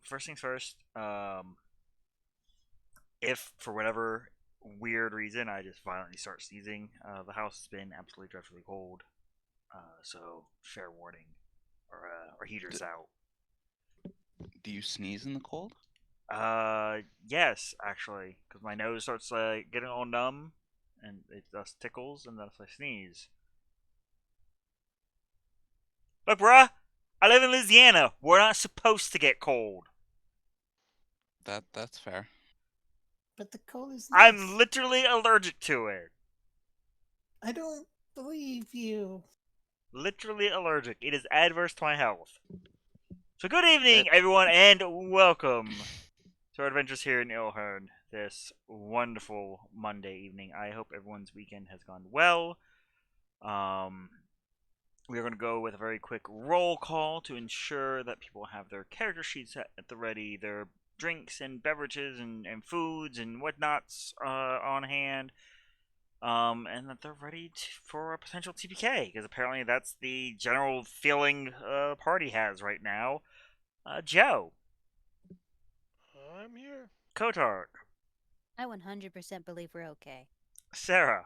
First things first. If for whatever weird reason I just violently start sneezing, the house has been absolutely dreadfully cold. So fair warning. Our D heater's out. do you sneeze in the cold? Yes, actually, because my nose starts getting all numb, and it just tickles, and then if I sneeze. Look, bruh, I live in Louisiana. We're not supposed to get cold. That's fair. But the cold is I'm nice. literally allergic to it. I don't believe you. Literally allergic. It is adverse to my health. So good evening, It everyone, and welcome to our adventures here in Ilhern this wonderful Monday evening. I hope everyone's weekend has gone well. Um, we are going to go with a very quick roll call to ensure that people have their character sheets at the ready, their drinks and beverages and foods and whatnots on hand, and that they're ready for a potential TPK, because apparently that's the general feeling the party has right now. Joe, I'm here. Kotark, I 100% believe we're okay. Sarah,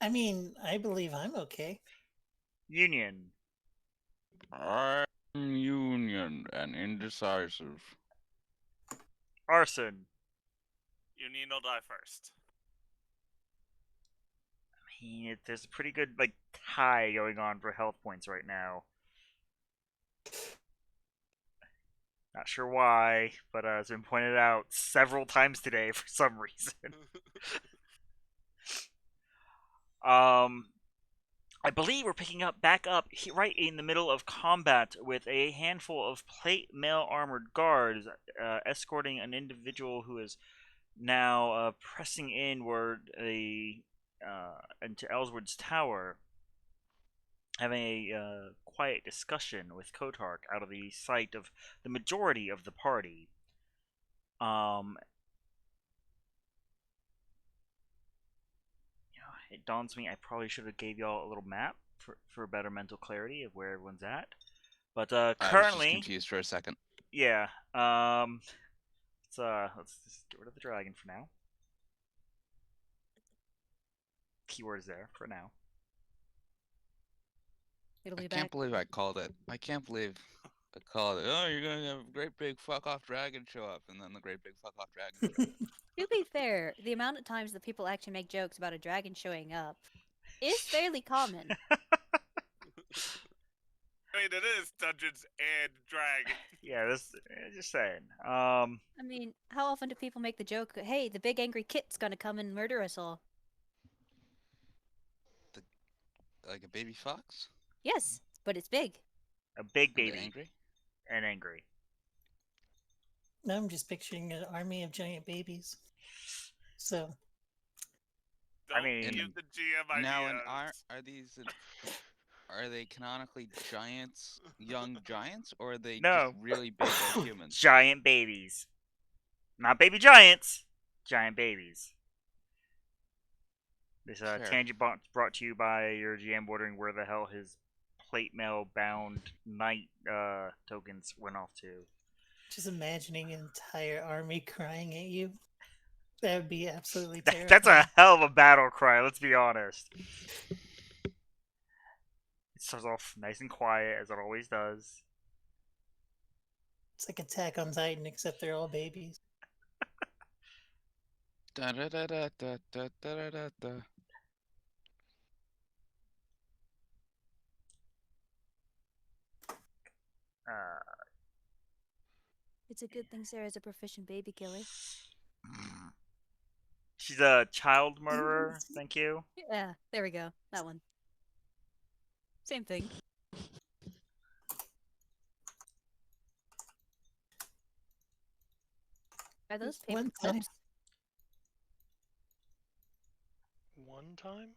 I mean, I believe I'm okay. Union, I'm union and indecisive. Arson. Union will die first. I mean, there's a pretty good tie going on for health points right now. Not sure why, but it's been pointed out several times today for some reason. um, I believe we're picking up back up right in the middle of combat with a handful of plate mail armored guards escorting an individual who is now pressing inward into Ellswood's tower, having a quiet discussion with Kotark out of the sight of the majority of the party. Um, it dawns me I probably should have gave y'all a little map for better mental clarity of where everyone's at. But I was just currently, confused for a second. yeah. Let's just get rid of the dragon for now. Keyword is there for now. It'll I be can't back. believe I called it. I can't believe I called it. Oh, you're gonna have a great big fuck off dragon show up, and then the great big fuck off dragon shows up. To be fair, the amount of times that people actually make jokes about a dragon showing up is fairly common. I mean, it is Dungeons and Dragons. Yeah, this just saying. I mean, how often do people make the joke, hey, the big angry kit's gonna come and murder us all? Like a baby fox? Yes, but it's big. A big And baby angry? and angry. Now I'm just picturing an army of giant babies. So, Don't mean- give the GM ideas. Now, are these are they canonically giants, young giants, or are they No. just really big like humans? Giant babies. Not baby giants. Giant babies. This Fair. tangent brought to you by your GM wondering where the hell his plate mail bound knight tokens went off to. just imagining an entire army crying at you. That would be absolutely terrifying. That's a hell of a battle cry, let's be honest. It starts off nice and quiet, as it always does. It's like Attack on Titan, except they're all babies. Da da da da da da da da da. It's a good thing Sarah's a proficient baby killer. She's a child murderer, thank you. Yeah, there we go. That one. Same thing. Are those Just paper one time. clips? One time?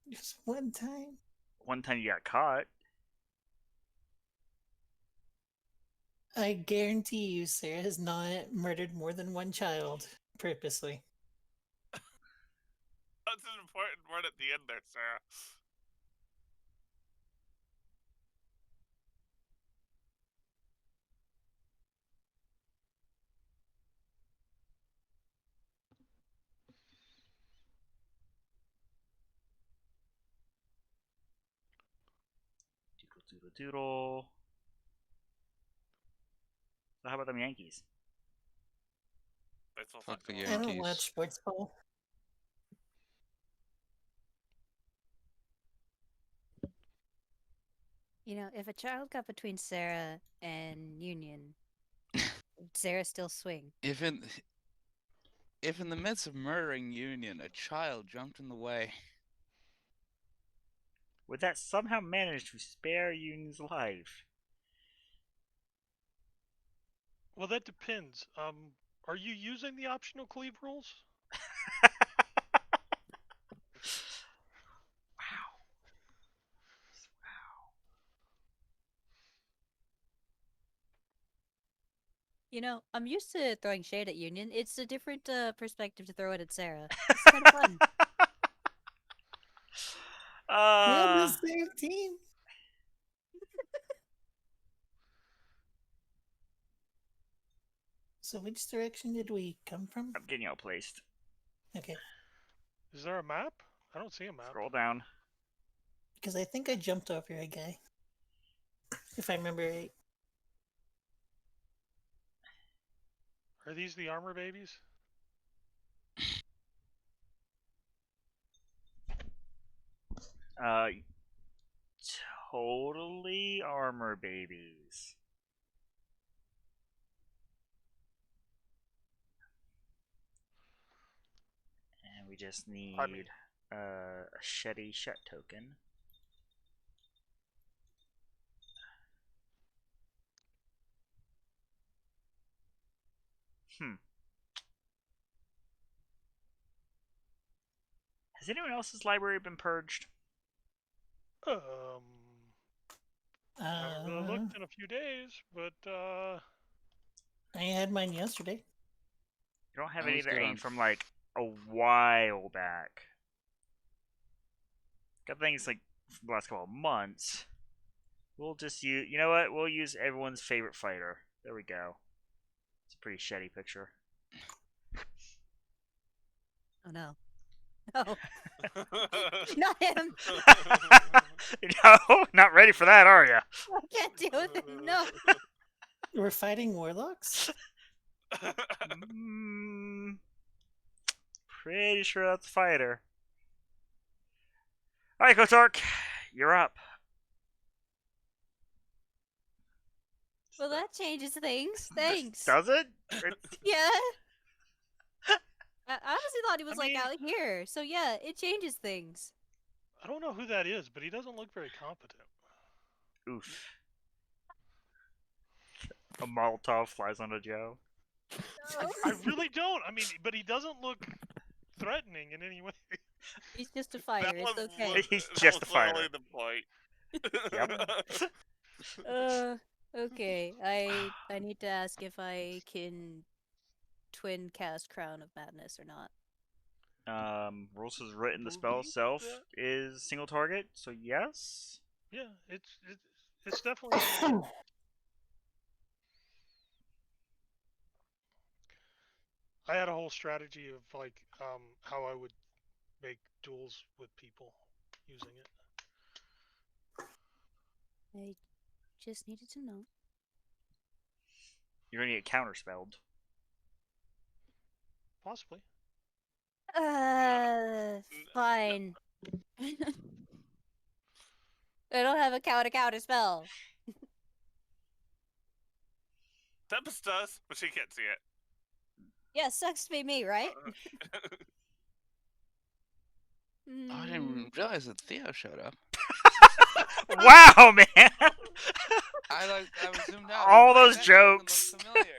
Just one time. One time you got caught. I guarantee you, Sarah has not murdered more than one child purposely. That's an important word at the end there, Sarah. doodle, doodle. So how about them Yankees? That's so Fuck the fun. I don't Yankees. watch sports ball. You know, if a child got between Sarah and Union, would Sarah still swing? If in the midst of murdering Union, a child jumped in the way, Would that somehow manage to spare Union's life? Well, that depends. Are you using the optional cleave rules? You know, I'm used to throwing shade at Union. It's a different perspective to throw it at Sarah. It's kind of fun. We're on the uh, same team. So which direction did we come from? I'm getting outplaced. Okay, Is there a map? I don't see a map. Scroll down. because I think I jumped over a guy. If I remember right. Are these the armor babies? Uh, totally armor babies. And we just need I mean- a Shetty Shet token. Has anyone else's library been purged? I haven't really Uh, looked in a few days, but I had mine yesterday. You don't have I any was that good ain't on from like a while back. Got things like from the last couple of months. We'll just use. You know what? We'll use everyone's favorite fighter. There we go. It's a pretty shitty picture. Oh no. No. Not him. No, not ready for that, are you? I can't deal with him. No. We're fighting warlocks? Pretty sure that's a fighter. Alright, Kotork, you're up. Well, that changes things. Thanks. Does it? Yeah. I honestly thought he was I like mean- out here. So yeah, it changes things. I don't know who that is, but he doesn't look very competent. Oof. A Molotov flies onto Joe. I really don't. I mean, but he doesn't look threatening in any way. He's just a fighter. That It's was okay. li- He's that just was a fighter. literally the point. Yep. Okay. I need to ask if I can twin cast Crown of Madness or not. Rules has written the spell Believe itself that- is single target, so yes. Yeah, it's definitely. I had a whole strategy of like how I would make duels with people using it. I just needed to know. You're gonna get counterspelled. Possibly. Fine. I don't have a counter spell. Tempest does, but she can't see it. Yeah, sucks to be me, right? Oh, I didn't realize that Theo showed up. Wow, man! I was zoomed out. All Wait, those that token looks jokes. familiar.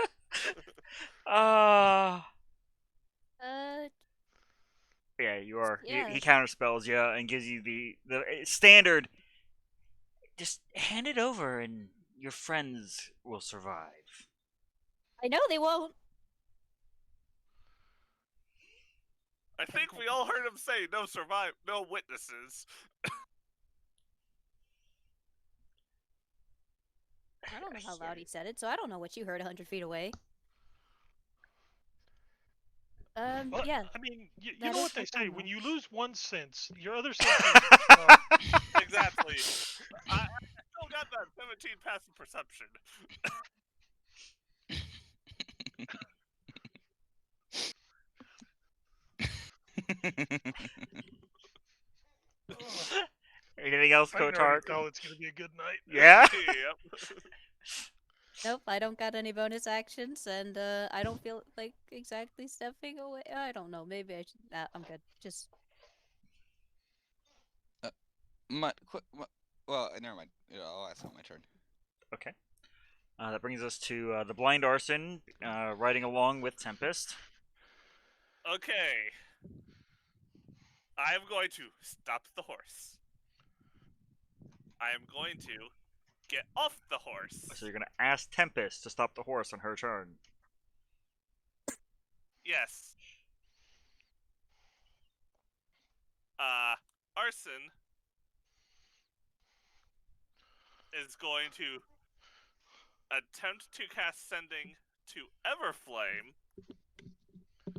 Yeah, you are. Yeah. He counterspells you and gives you the standard. Just hand it over, and your friends will survive. I know they won't. I think we all heard him say no no witnesses. I don't know how loud he said it, so I don't know what you heard 100 feet away. But, Yeah. I mean, you That know is what they what say: I when know. you lose one sense, your other senses. Exactly. I still got that 17 passive perception. Anything else, I can already Kotark? tell it's gonna be a good night. Yeah? Yep. Nope, I don't got any bonus actions, and I don't feel like exactly stepping away. I don't know. Maybe I should. I'm good. Just Well, never mind. I'll ask on my turn. Okay. That brings us to the Blind Arson riding along with Tempest. Okay. I am going to stop the horse. I am going to get off the horse. So you're going to ask Tempest to stop the horse on her turn. Yes. Arson is going to attempt to cast Sending to Everflame,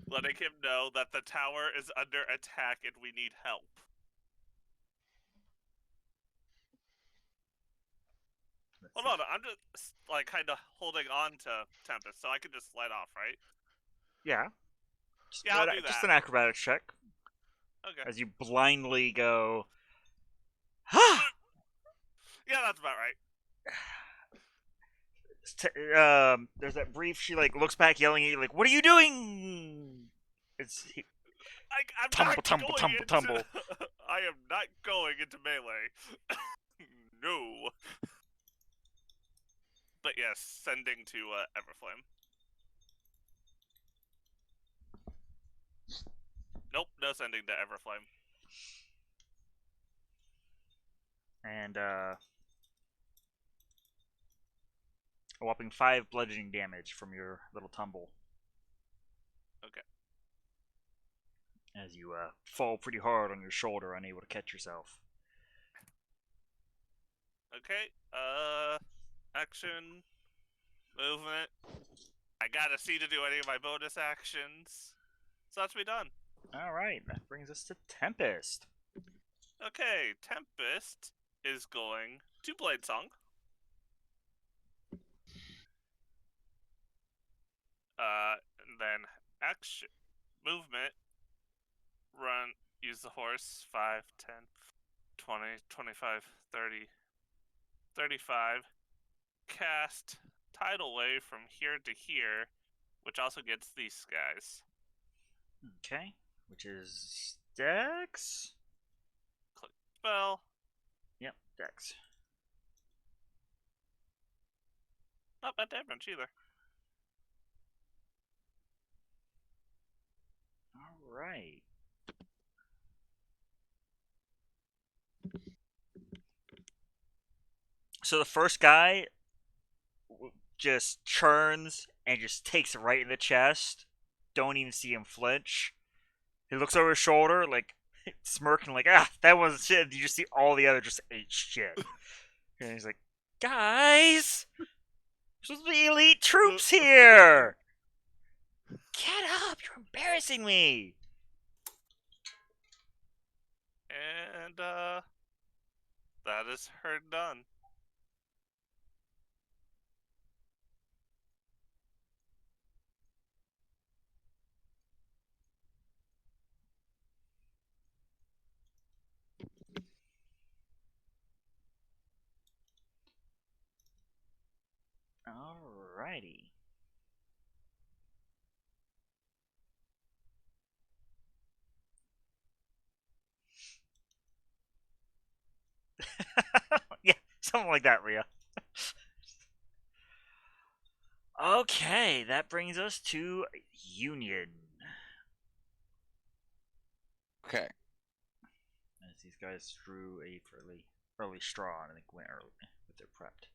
letting him know that the tower is under attack and we need help. Hold on, I'm just like kind of holding on to Tempest, so I can just slide off, right? Yeah. Yeah, I'll do Just that. an acrobatics check Okay. as you blindly go. Ha! Yeah, that's about right. There's that brief. She like looks back, yelling at you, like, "What are you doing?" I'm Tumble, not tumble, going tumble, into... tumble. I am not going into melee. No. But yes, Sending to Everflame. Nope, no Sending to Everflame. And a whopping 5 bludgeoning damage from your little tumble. Okay. As you fall pretty hard on your shoulder, unable to catch yourself. Okay, action, movement. I gotta see to do any of my bonus actions. So that's me done. Alright, that brings us to Tempest. Okay, Tempest is going to Blade Song. And then action, movement, run, use the horse, 5, 10, 20, 25, 30, 35. Cast Tidal Wave from here to here, which also gets these guys. Okay, which is Dex? Click spell. Yep, Dex. Not bad damage either. Alright. So the first guy just churns and just takes it right in the chest. Don't even see him flinch. He looks over his shoulder, like, smirking, like, that wasn't shit. You just see all the other just ate shit. And he's like, guys! There's supposed to be elite troops here! Get up! You're embarrassing me! And, that is her done. Alrighty. Yeah, something like that, Rhea. Okay, that brings us to Union. Okay. As these guys drew a fairly early straw and I think went early with their prepped.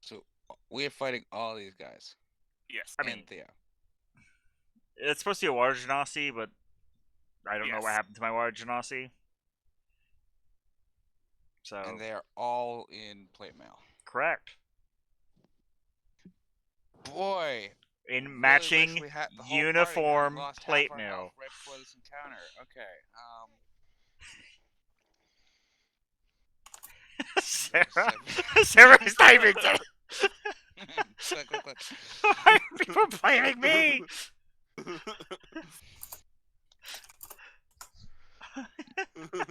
So we are fighting all these guys. Yes. I mean, And Theo. it's supposed to be a water genasi, but I don't know what Yes. happened to my water genasi. So And they are all in plate mail. correct. Boy, In really matching wish we had the whole uniform party lost plate half our mail. health right before this encounter. Okay. Sarah. Sarah's typing. Click, click, click. Why are people blaming me?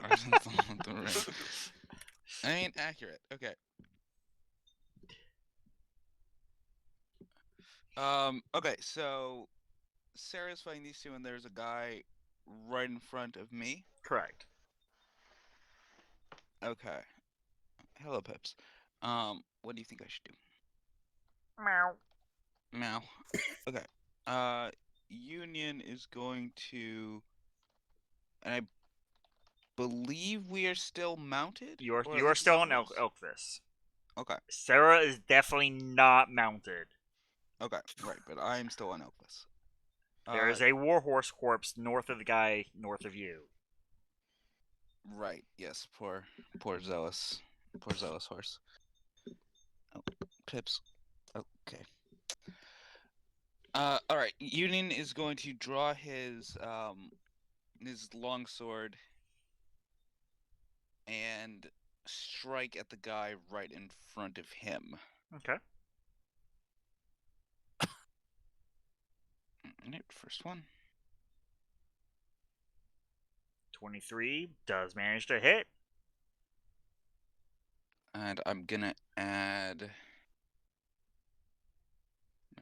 Arson's the ring. I mean, accurate. Okay. Okay, so Sarah's fighting these two, and there's a guy right in front of me. Correct. Okay. Hello, Pips. What do you think I should do? Meow. Now, okay. Union is going to, and I believe we are still mounted. You or at are least still on almost? Elkvis. Okay. Sarah is definitely not mounted. Okay. Right, but I am still on Elkvis. There is a warhorse corpse north of the guy north of you. Right. Yes. Poor zealous horse. Oh, Pips. Okay. All right. Union is going to draw his long sword and strike at the guy right in front of him. Okay. Alright, first one. 23 does manage to hit. And I'm gonna add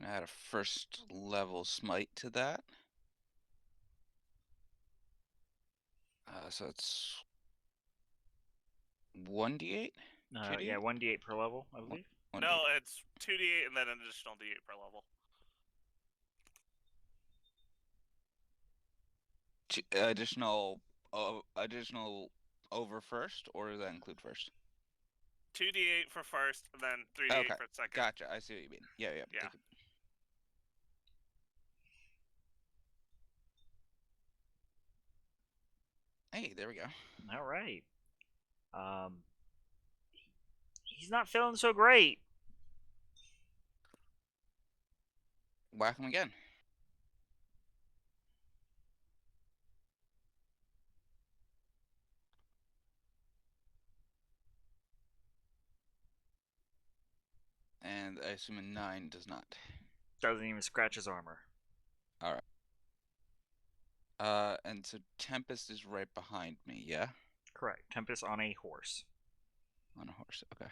a first level smite to that. So it's 1d8? Yeah, 1d8 per level, I believe. No, it's 2d8 and then an additional d8 per level. Additional over first, or does that include first? 2d8 for first, and then 3d8 Okay, for second. gotcha. I see what you mean. Yeah. Yeah. Hey, there we go. All right. He's not feeling so great. Whack him again. And I assume a 9 does not. Doesn't even scratch his armor. Alright. And so Tempest is right behind me, yeah? Correct. Tempest on a horse. On a horse, okay.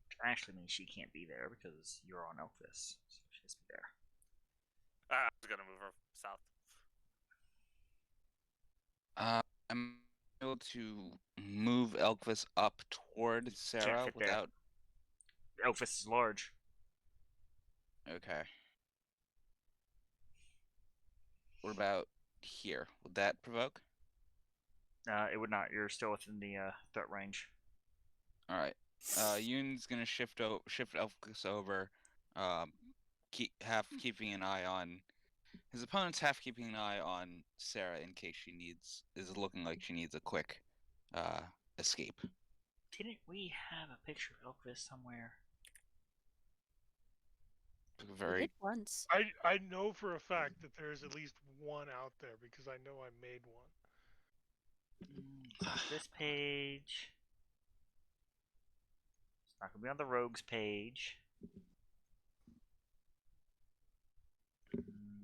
Which actually means she can't be there because you're on Elkvis. So she has to be there. I was gonna move her south. I'm able to move Elkvis up toward Sarah fit there. without... Elkvis is large. Okay. What about here? Would that provoke? It would not. You're still within the threat range. Alright. Yoon's gonna shift Elkvis over, keeping an eye on... His opponent's half keeping an eye on Sarah in case is looking like she needs a quick escape. Didn't we have a picture of Elkvis somewhere? We did once. I know for a fact that there's at least one out there because I know I made one. This page. It's not gonna be on the rogues page.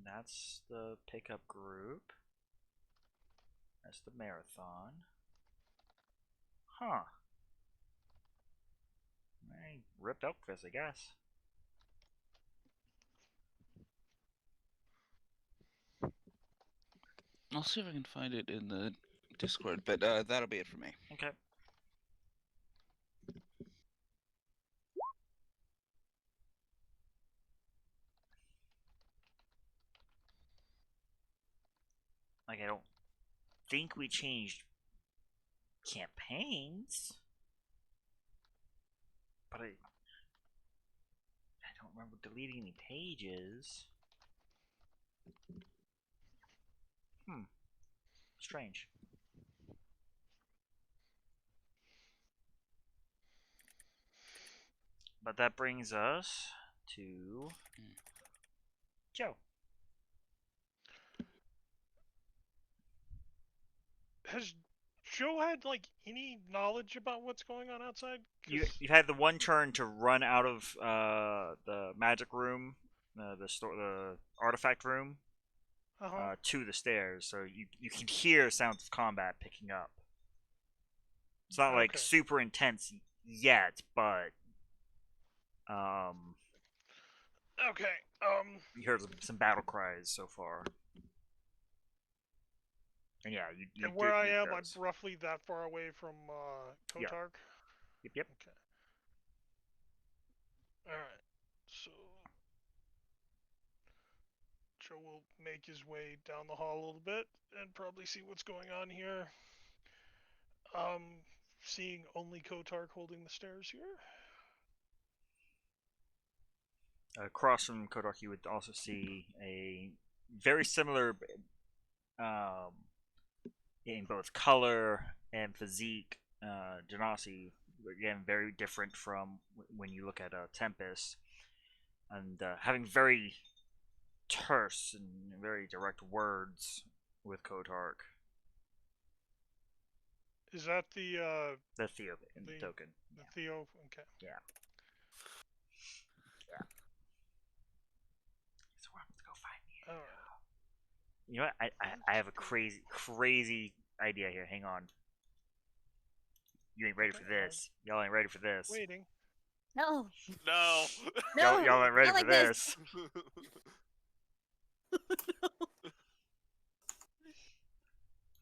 That's the pickup group. That's the marathon. Huh. I ripped Elkvis, I guess. I'll see if I can find it in the Discord, but that'll be it for me. Okay. Like, I don't think we changed campaigns, but I don't remember deleting any pages. Strange. But that brings us to Joe. has Joe had like any knowledge about what's going on outside? You had the one turn to run out of the magic room, the artifact room, to the stairs, so you can hear sounds of combat picking up. It's not like Okay. super intense yet, but Okay. you heard some battle cries so far. And yeah, you And where I am, I'm those. roughly that far away from Yeah. Kotark. Yep. Okay. All right. So Joe will make his way down the hall a little bit and probably see what's going on here. Seeing only Kotark holding the stairs here. Across from Kodok, you would also see a very similar, in both color and physique, Genasi. Again, very different from when you look at Tempest, and having very terse and very direct words with Kotark. Is that the Theo in the token. the Theo? Okay. Yeah. So I'm gonna go find you. All right. You know what? I have a crazy idea here. Hang on. You ain't ready for this. Y'all ain't ready for this. Waiting. No. No. No. Y'all ain't ready not for like this.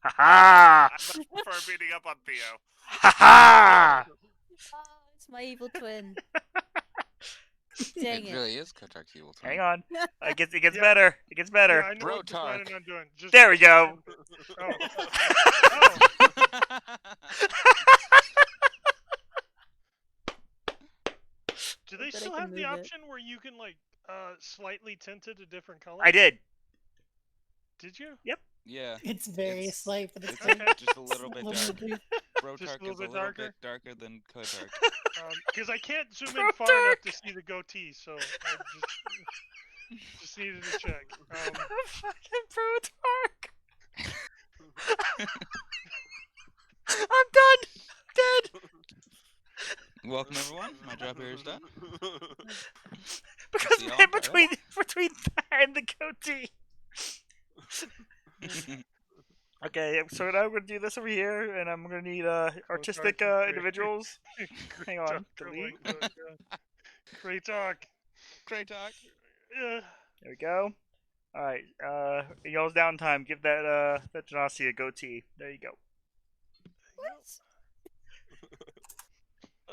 Ha ha! I much prefer beating up on Theo. Ha ha! Oh, it's my evil twin. Dang It it. really is Kotark's evil twin. Hang on. It gets Yeah. better. It gets better. Yeah, I know what you're Brotark. planning on doing. Just There we go. Oh. Oh. Do they But I still can have the move it. option where you can like slightly tint it a different color? I did. Did you? Yeah. It's very It's- slight, but it's It's good. just a little bit Little darker. blue. Brotark Just a little is a bit little darker? bit darker than Kotark. Because I can't zoom in far enough to see the goatee, so I just needed to check. Fucking Protark. I'm done. Dead. Welcome everyone. My job here is done. Because See y'all man, in private. between that and the goatee. Okay, so now I'm gonna do this over here, and I'm gonna need artistic Kotark is individuals. Hang on, delete. Great talk. Great talk. Yeah. There we go. All right, y'all's downtime. Give that Genasi a goatee. There you go. What?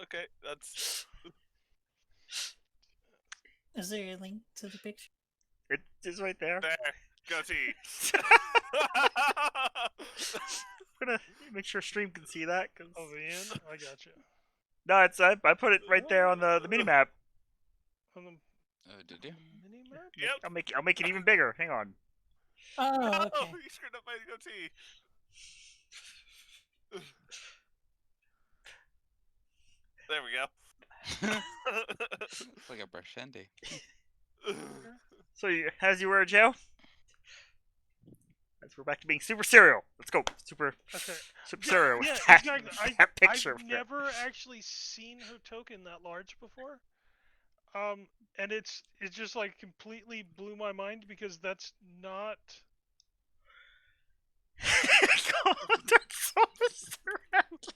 Okay, that's. Is there a link to the picture? It is right there. There. Goatee. I'm gonna make sure stream can see that. Cause... Oh, the end? I got you. No, it's I put it right there on the mini map. On the Did you? mini map? Yep. I'll make it even bigger. Hang on. Oh, No, okay. you screwed up my goatee. There we go. It's like a bruschetta. So, as you were, Joe? As we're back to being super serial. Let's go. Super serial. Yeah, with that, exactly. that picture. I've never actually seen her token that large before. And it's just like completely blew my mind because that's not. That's so surrounding.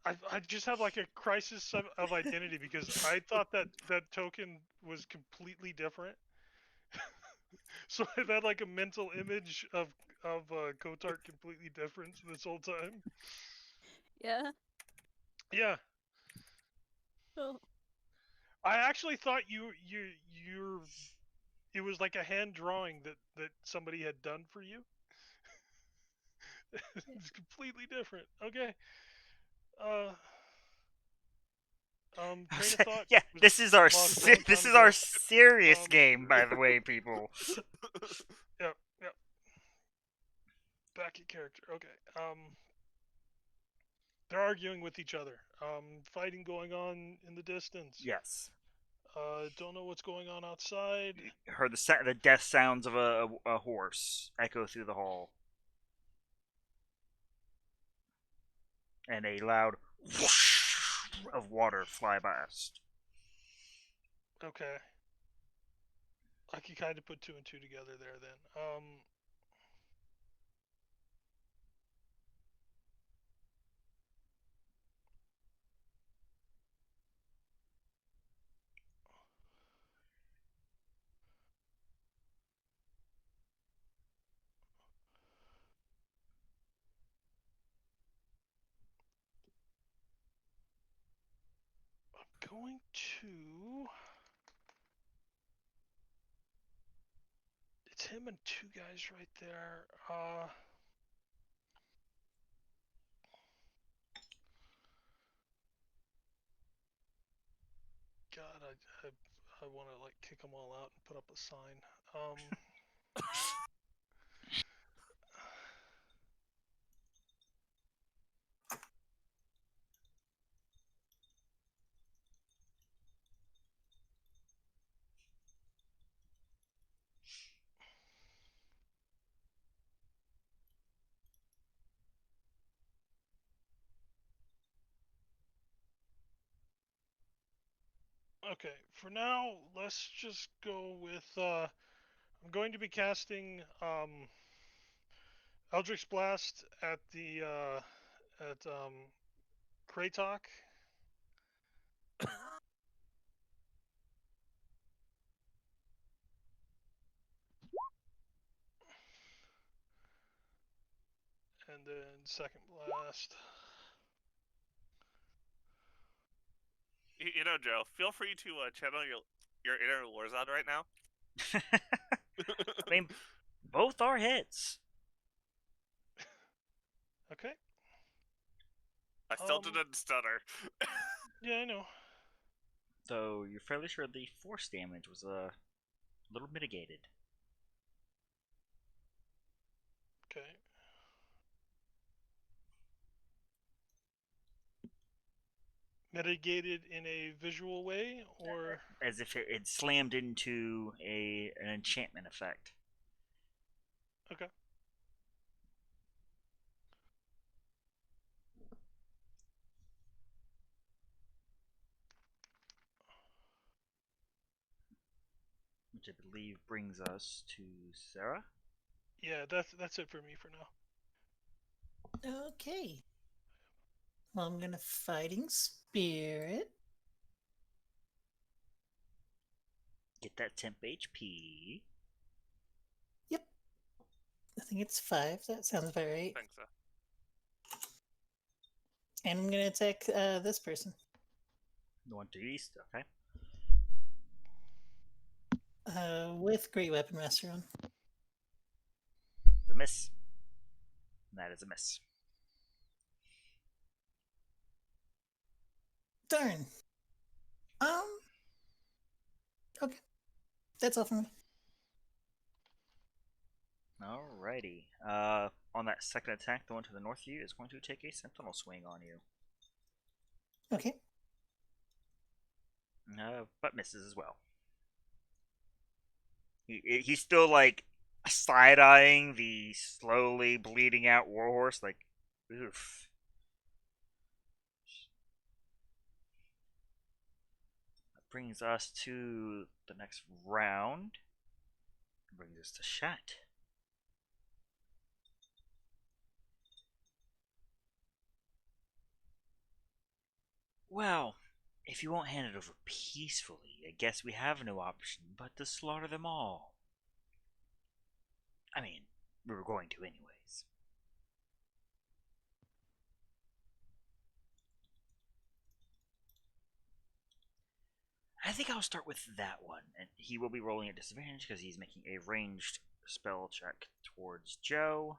I just had like a crisis of identity because I thought that token was completely different. So I've had like a mental image of Kotark completely different this whole time. Yeah. Yeah, Oh. I actually thought you're it was like a hand drawing that somebody had done for you. It's completely different. Okay. Train of thought. Yeah, was this is our lost a long this time is our ago. serious game, by the way, people. Yep. Back in character. Okay. They're arguing with each other. Fighting going on in the distance. Yes. Don't know what's going on outside. Heard the death sounds of a horse echo through the hall, and a loud whoosh of water fly past. Okay. I can kind of put two and two together there then. I'm going to. It's him and two guys right there. God, I want to like kick them all out and put up a sign. Okay, for now, let's just go with. I'm going to be casting Eldritch Blast at the at Kratok. And then second blast. You know, Joe, feel free to channel your inner Lorzad right now. I mean, both are hits. Okay. I still didn't stutter. Yeah, I know. Though you're fairly sure the force damage was a little mitigated. Okay. Mitigated in a visual way, or As if it slammed into an enchantment effect. okay. Which I believe brings us to Sarah. Yeah, that's it for me for now. Okay. Well, I'm gonna fighting spirit. Get that temp HP. Yep. I think it's 5. That sounds about right. I think so. And I'm gonna attack this person. The one to the east, okay. With Great Weapon Master on. The miss. And that is a miss. Darn. Okay. That's all from me. Alrighty. On that second attack, the one to the north of you is going to take a sentinel swing on you. Okay. But misses as well. He's still like side eyeing the slowly bleeding out warhorse, like, oof. That brings us to the next round. Brings us to Shat. Well, if you won't hand it over peacefully, I guess we have no option but to slaughter them all. I mean, we were going to anyways. I think I'll start with that one, and he will be rolling at disadvantage because he's making a ranged spell check towards Joe.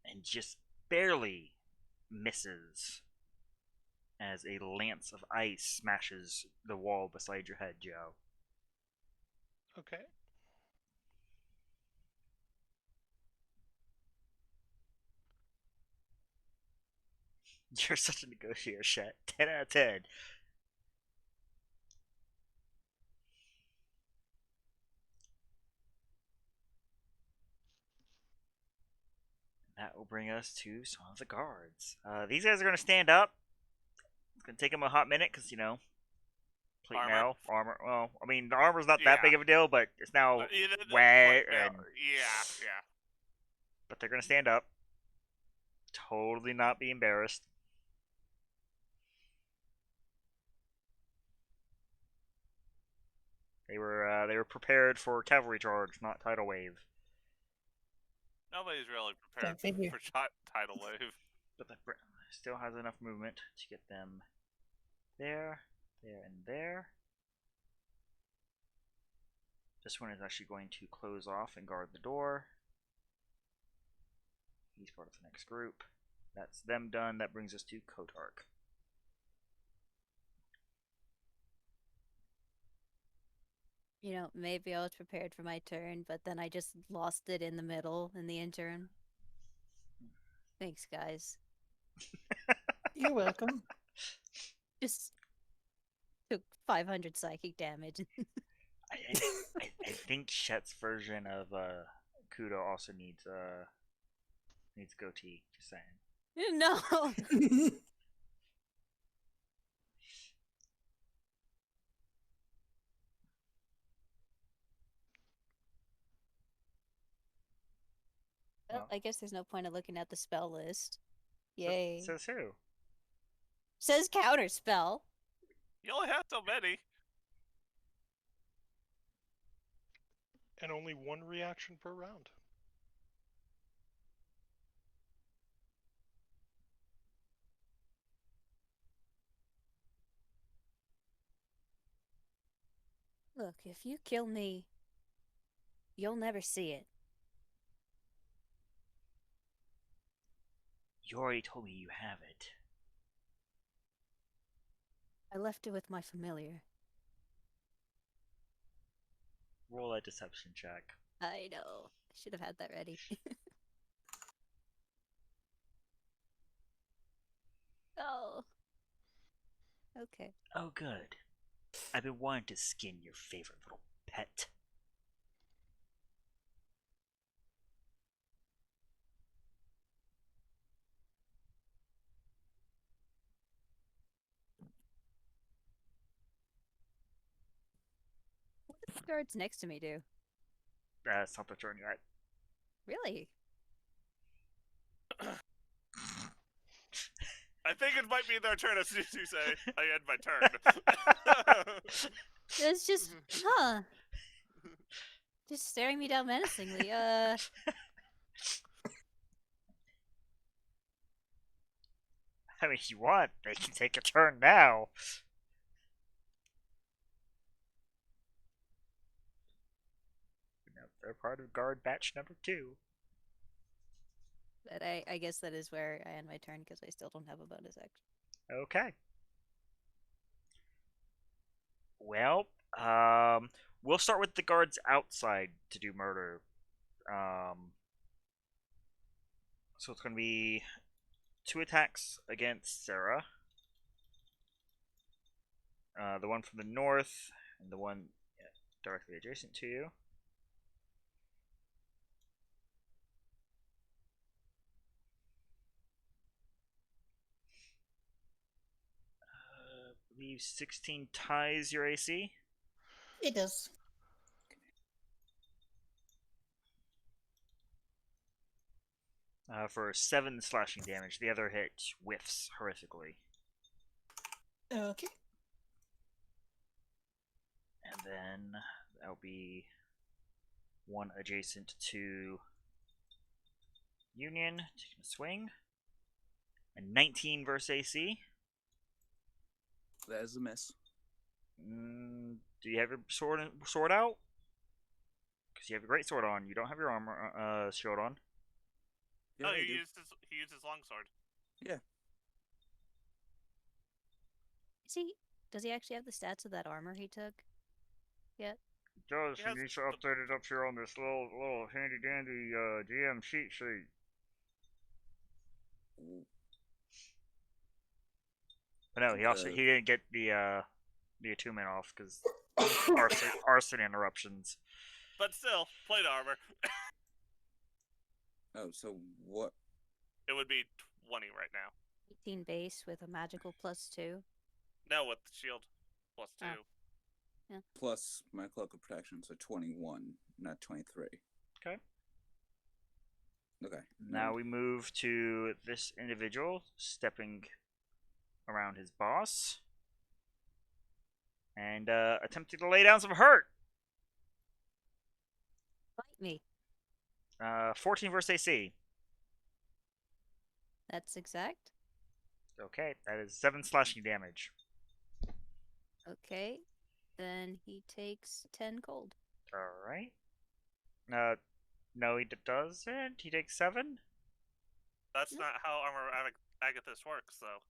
And just barely misses as a lance of ice smashes the wall beside your head, Joe. Okay. You're such a negotiator, Shet. 10 out of 10. that will bring us to some of the guards. These guys are going to stand up. It's going to take them a hot minute because, plate Armor? mail, armor. Well, I mean, the armor's not that Yeah. big of a deal, but it's now But you didn't wet, point out- and Yeah. but they're going to stand up. Totally not be embarrassed. They were prepared for cavalry charge, not tidal wave. Nobody's really prepared figure. for tidal wave. But the still has enough movement to get them there, there, and there. This one is actually going to close off and guard the door. He's part of the next group. That's them done. That brings us to Kotark. Maybe I was prepared for my turn, but then I just lost it in the middle in the interim. Thanks, guys. You're welcome. Just took 500 psychic damage. I think Chet's version of Kudo also needs goatee. Just saying. No! Well, I guess there's no point of looking at the spell list. Yay. Says who? Says counter spell. You only have so many. And only one reaction per round. Look, if you kill me, you'll never see it. You already told me you have it. I left it with my familiar. Roll a deception check. I know. I should have had that ready. Oh. Okay. Oh, good. I've been wanting to skin your favorite little pet. What does the guards next to me do? That's not the turn yet. Really? I think it might be their turn as soon as you say, I end my turn. It's just, just staring me down menacingly. I mean, if you want, they can take a turn now. No, they're part of guard batch number 2. But I guess that is where I end my turn because I still don't have a bonus action. Okay. Well, we'll start with the guards outside to do murder. So it's going to be 2 attacks against Sarah. The one from the north and the one directly adjacent to you. I believe 16 ties your AC. It does. For 7 slashing damage. The other hit whiffs horrifically. Okay. And then that'll be 1 adjacent to Union, taking a swing. And 19 versus AC. That is a miss. Do you have your sword out? Because you have your great sword on. You don't have your armor shield on. Yeah, Oh, I he do. used his longsword. Does he actually have the stats of that armor he took? Yet? Does He has he needs to update it up here on this little handy dandy GM cheat sheet. But no, he didn't get the attunement off because arson interruptions. But still, plate armor. Oh, so what? It would be 20 right now. 18 base with a magical +2. No, with the shield +2. Oh. Plus my cloak of protection, so 21, not 23. Okay. Okay. Now we move to this individual stepping around his boss and attempting to lay down some hurt. Bite me. 14 versus AC. That's exact. Okay, that is 7 slashing damage. Okay. Then he takes 10 cold. Alright. No, he doesn't. He takes 7? That's not how Armor Agathis works, though.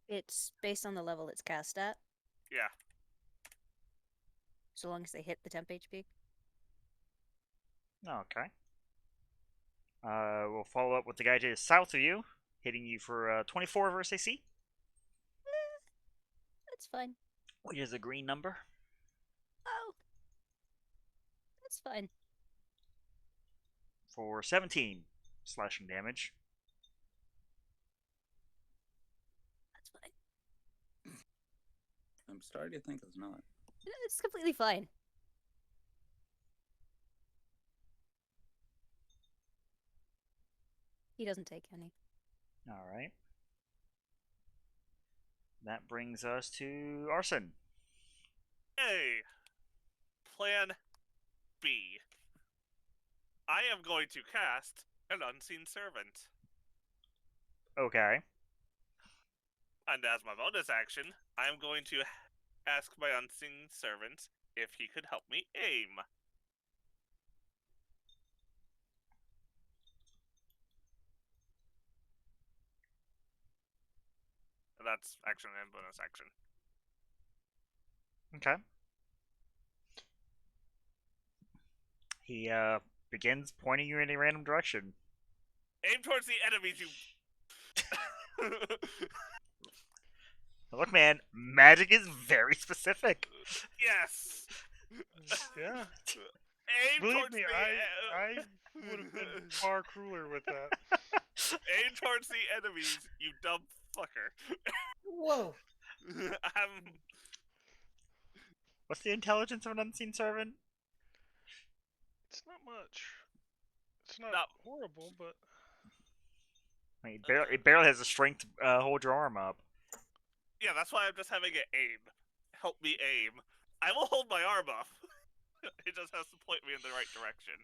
It's based on the level it's cast at, Yeah. so long as they hit the temp HP. Okay. We'll follow up with the guy to the south of you, hitting you for 24 versus AC. That's fine. Which is a green number. Oh. That's fine. For 17 slashing damage. That's fine. I'm starting to think it's not. It's completely fine. He doesn't take any. Alright. That brings us to Arson. Hey! Plan B. I am going to cast an Unseen Servant. Okay. And as my bonus action, I am going to ask my Unseen Servant if he could help me aim. That's action and bonus action. Okay. He begins pointing you in a random direction. Aim towards the enemies, you... Look, man, magic is very specific. Yes! Yeah. Aim Believe towards me, the... I would have been far crueler with that. Aim towards the enemies, you dumb fucker. Whoa. What's the intelligence of an unseen servant? It's not much. It's not No. horrible, but I mean, it barely has the strength to hold your arm up. Yeah, that's why I'm just having it aim. Help me aim. I will hold my arm up. It just has to point me in the right direction.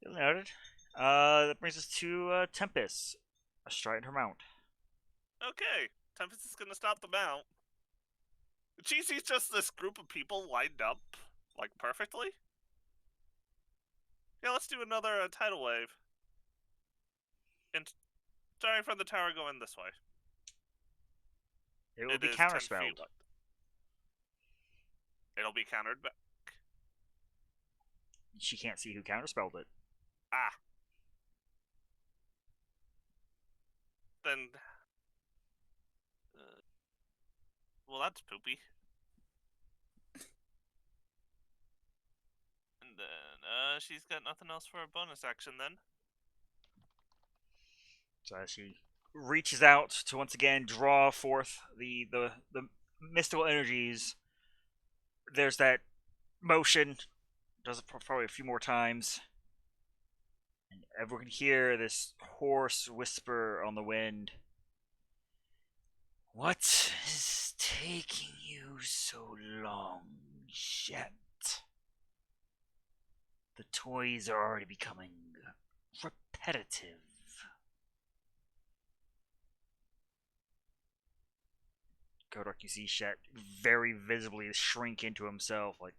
Noted. That brings us to Tempest, astride her mount. Okay, Tempest is gonna stop the mount. She sees just this group of people lined up, like, perfectly. Yeah, let's do another tidal wave. And starting from the tower going this way. It will be is 10 feet counterspelled. wide. It'll be countered back. She can't see who counterspelled it. Ah. Then... well, that's poopy. And then, she's got nothing else for a bonus action then. So as she reaches out to once again draw forth the mystical energies, there's that motion. Does it probably a few more times. And everyone can hear this hoarse whisper on the wind. What is taking you so long, Jet? The toys are already becoming repetitive. Kodak, you see Shet very visibly shrink into himself, like,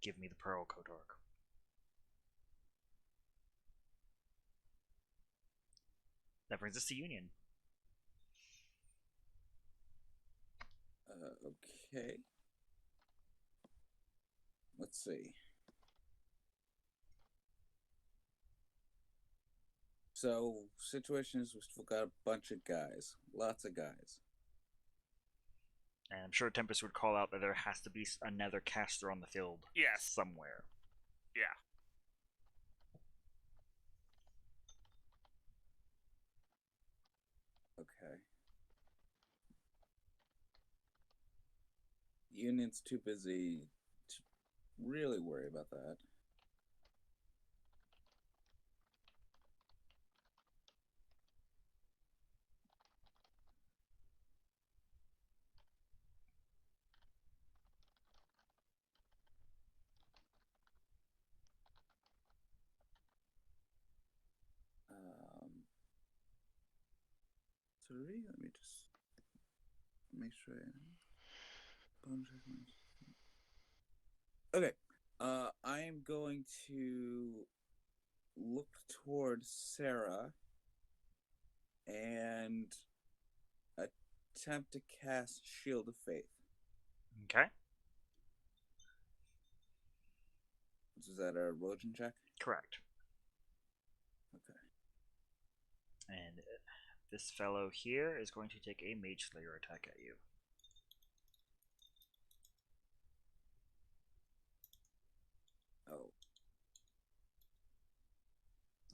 give me the pearl, Kodak. That brings us to Union. Okay. Let's see. So, situation is we've got a bunch of guys. Lots of guys. And I'm sure Tempest would call out that there has to be another caster on the field Yes. somewhere. Yeah. Okay. Union's too busy to really worry about that. Sorry, let me just make sure. Okay. I am going to look towards Sarah and attempt to cast Shield of Faith. Okay. Is that a religion check? Correct. Okay. And this fellow here is going to take a Mage Slayer attack at you. Oh.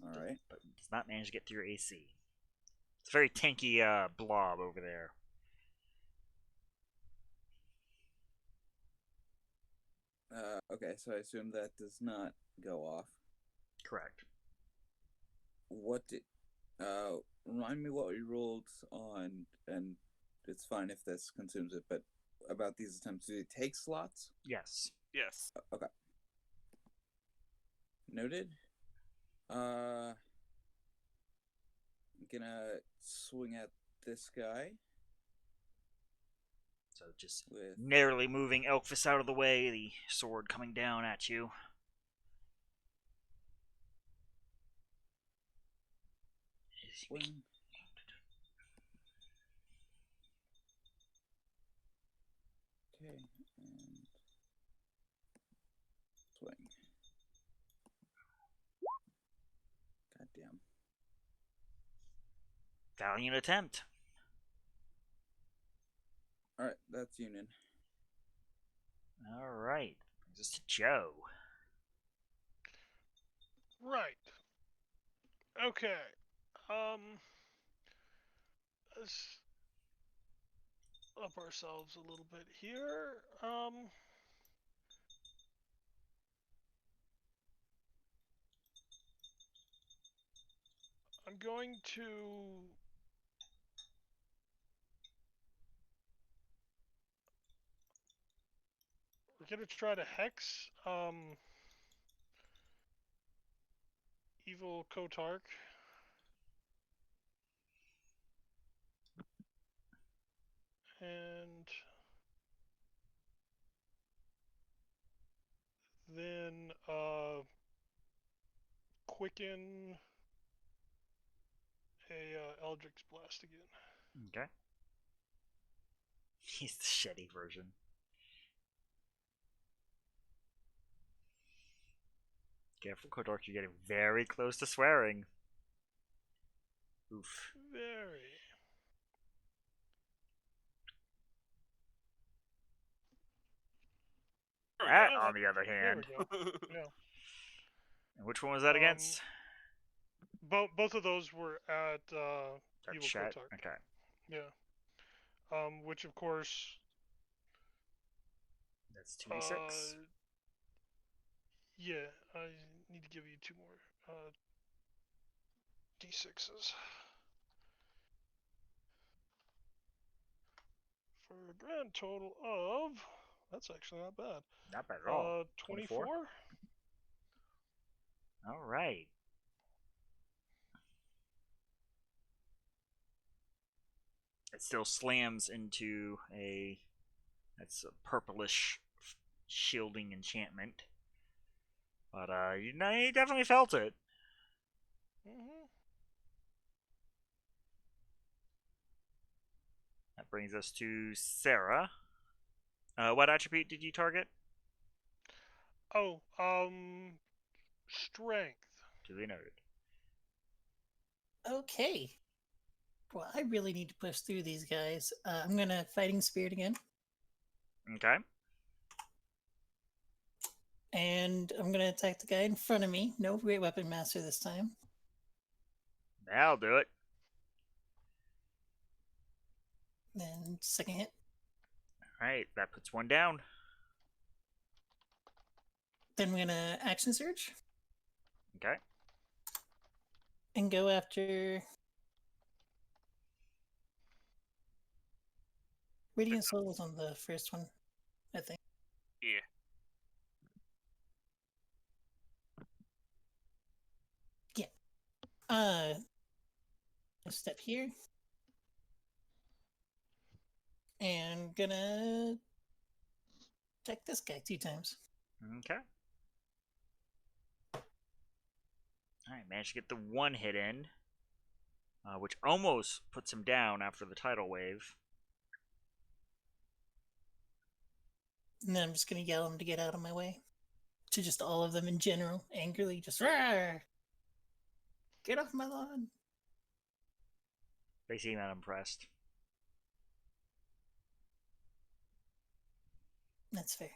All right. But does not manage to get through your AC. It's a very tanky blob over there. Okay, so I assume that does not go off. Correct. What did... remind me what we rolled on, and it's fine if this consumes it, but about these attempts, do they take slots? Yes. Yes. Okay. Noted. I'm gonna swing at this guy. So just with narrowly moving Elkfist out of the way, the sword coming down at you. swing. Okay, and swing. Goddamn. Valiant attempt. Alright, that's Union. Alright. Brings us to Joe. Right. Okay. Let's up ourselves a little bit here. I'm going to we're gonna try to hex evil Kotark. And then quicken a Eldritch Blast again. Okay. He's the shitty version. Careful, Kodork, you're getting very close to swearing. Oof. Very. That, Yeah, on the other there we hand. go. Yeah. And which one was that against? Both of those were at Evil Chat? Kotark. Okay. Yeah. Which of course. That's 2d6. Yeah, I need to give you two more d6s. For a grand total of. That's actually not bad. Not bad at all. 24? Alright. It still slams into a... That's a purplish shielding enchantment. But you definitely felt it. Mm-hmm. That brings us to Sarah. What attribute did you target? Oh, strength. Duly noted. Okay. Well, I really need to push through these guys. I'm gonna Fighting Spirit again, Okay. and I'm gonna attack the guy in front of me. No Great Weapon Master this time. That'll do it. Then second hit. Alright, that puts one down. Then we're gonna action surge Okay. and go after Radiant Soul was on the first one, I think. Yeah. Step here. And gonna attack this guy 2 times. Okay. Alright, managed to get the one hit in, which almost puts him down after the tidal wave. And then I'm just gonna yell him to get out of my way. To just all of them in general, angrily, just Rawr! Get off my lawn. They seem unimpressed. That's fair.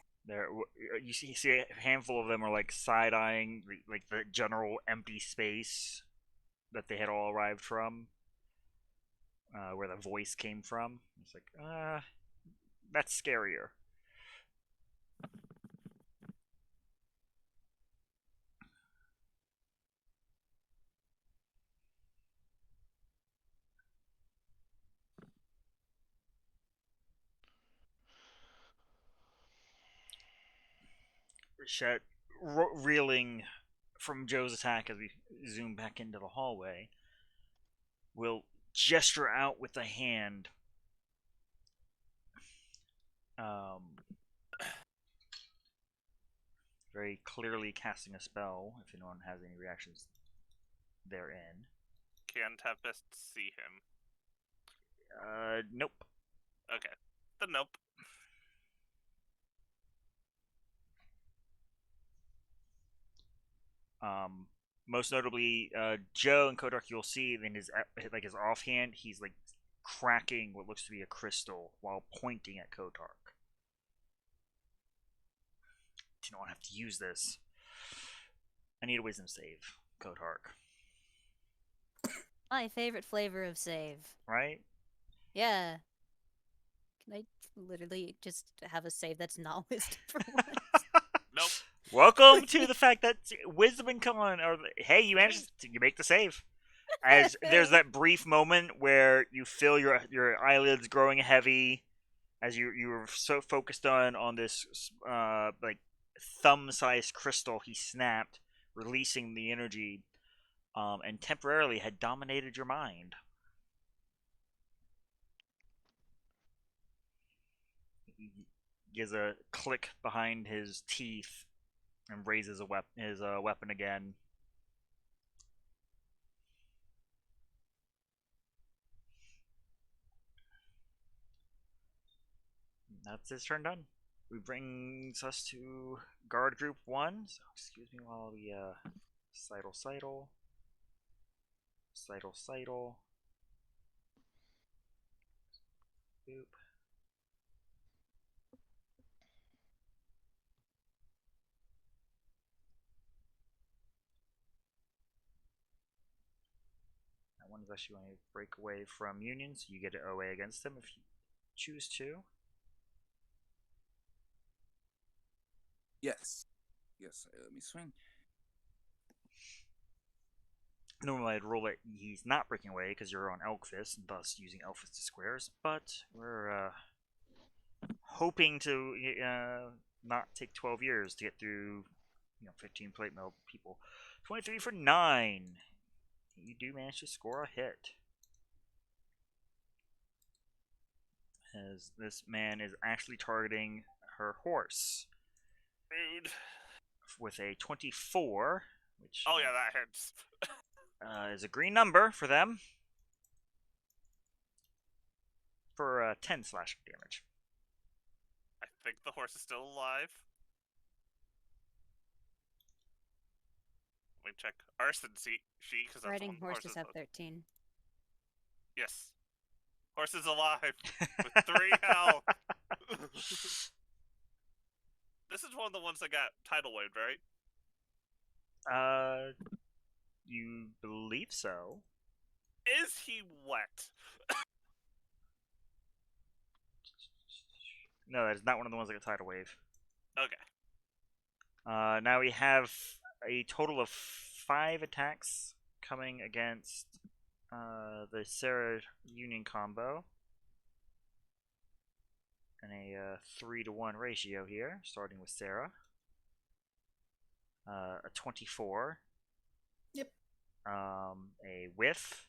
You see a handful of them are like side eyeing like the general empty space that they had all arrived from, where the voice came from. It's like, that's scarier. Shet, reeling from Joe's attack as we zoom back into the hallway, will gesture out with a hand. Very clearly casting a spell, if anyone has any reactions therein. Can Tempest see him? Nope. Okay. Then nope. Most notably, Joe and Kodak, you'll see in his offhand, he's like cracking what looks to be a crystal while pointing at Kotark. Do not have to use this. I need a wisdom save, Kotark. My favorite flavor of save. Right? Yeah. Can I literally just have a save that's not wisdom for once? Nope. Welcome to the fact that wisdom and con are. Hey, you managed. You make the save. As there's that brief moment where you feel your eyelids growing heavy, as you were so focused on this like thumb-sized crystal he snapped, releasing the energy, and temporarily had dominated your mind. He gives a click behind his teeth and raises his weapon again. That's his turn done. We brings us to guard group 1. So excuse me while we sidle. Boop. That one is actually going to break away from Union, so you get an OA against them if you choose to. Yes. Yes, let me swing. Normally I'd roll it he's not breaking away because you're on Elkfist, and thus using Elkfist to squares, but we're hoping to not take 12 years to get through 15 plate mail people. 23 for 9. You do manage to score a hit. As this man is actually targeting her horse. Rude. With a 24, which Oh yeah, that hits. is a green number for them. For 10 slashing damage. I think the horse is still alive. Let me check. Arson, see, because that's Riding one horses have are. 13. Yes. Horse is alive with 3 health. This is one of the ones that got tidal waved, right? You believe so. Is he wet? No, that is not one of the ones that got tidal wave. Okay. Now we have a total of 5 attacks coming against the Sarah Union combo. And a 3-to-1 ratio here, starting with Sarah. A 24. Yep. A whiff,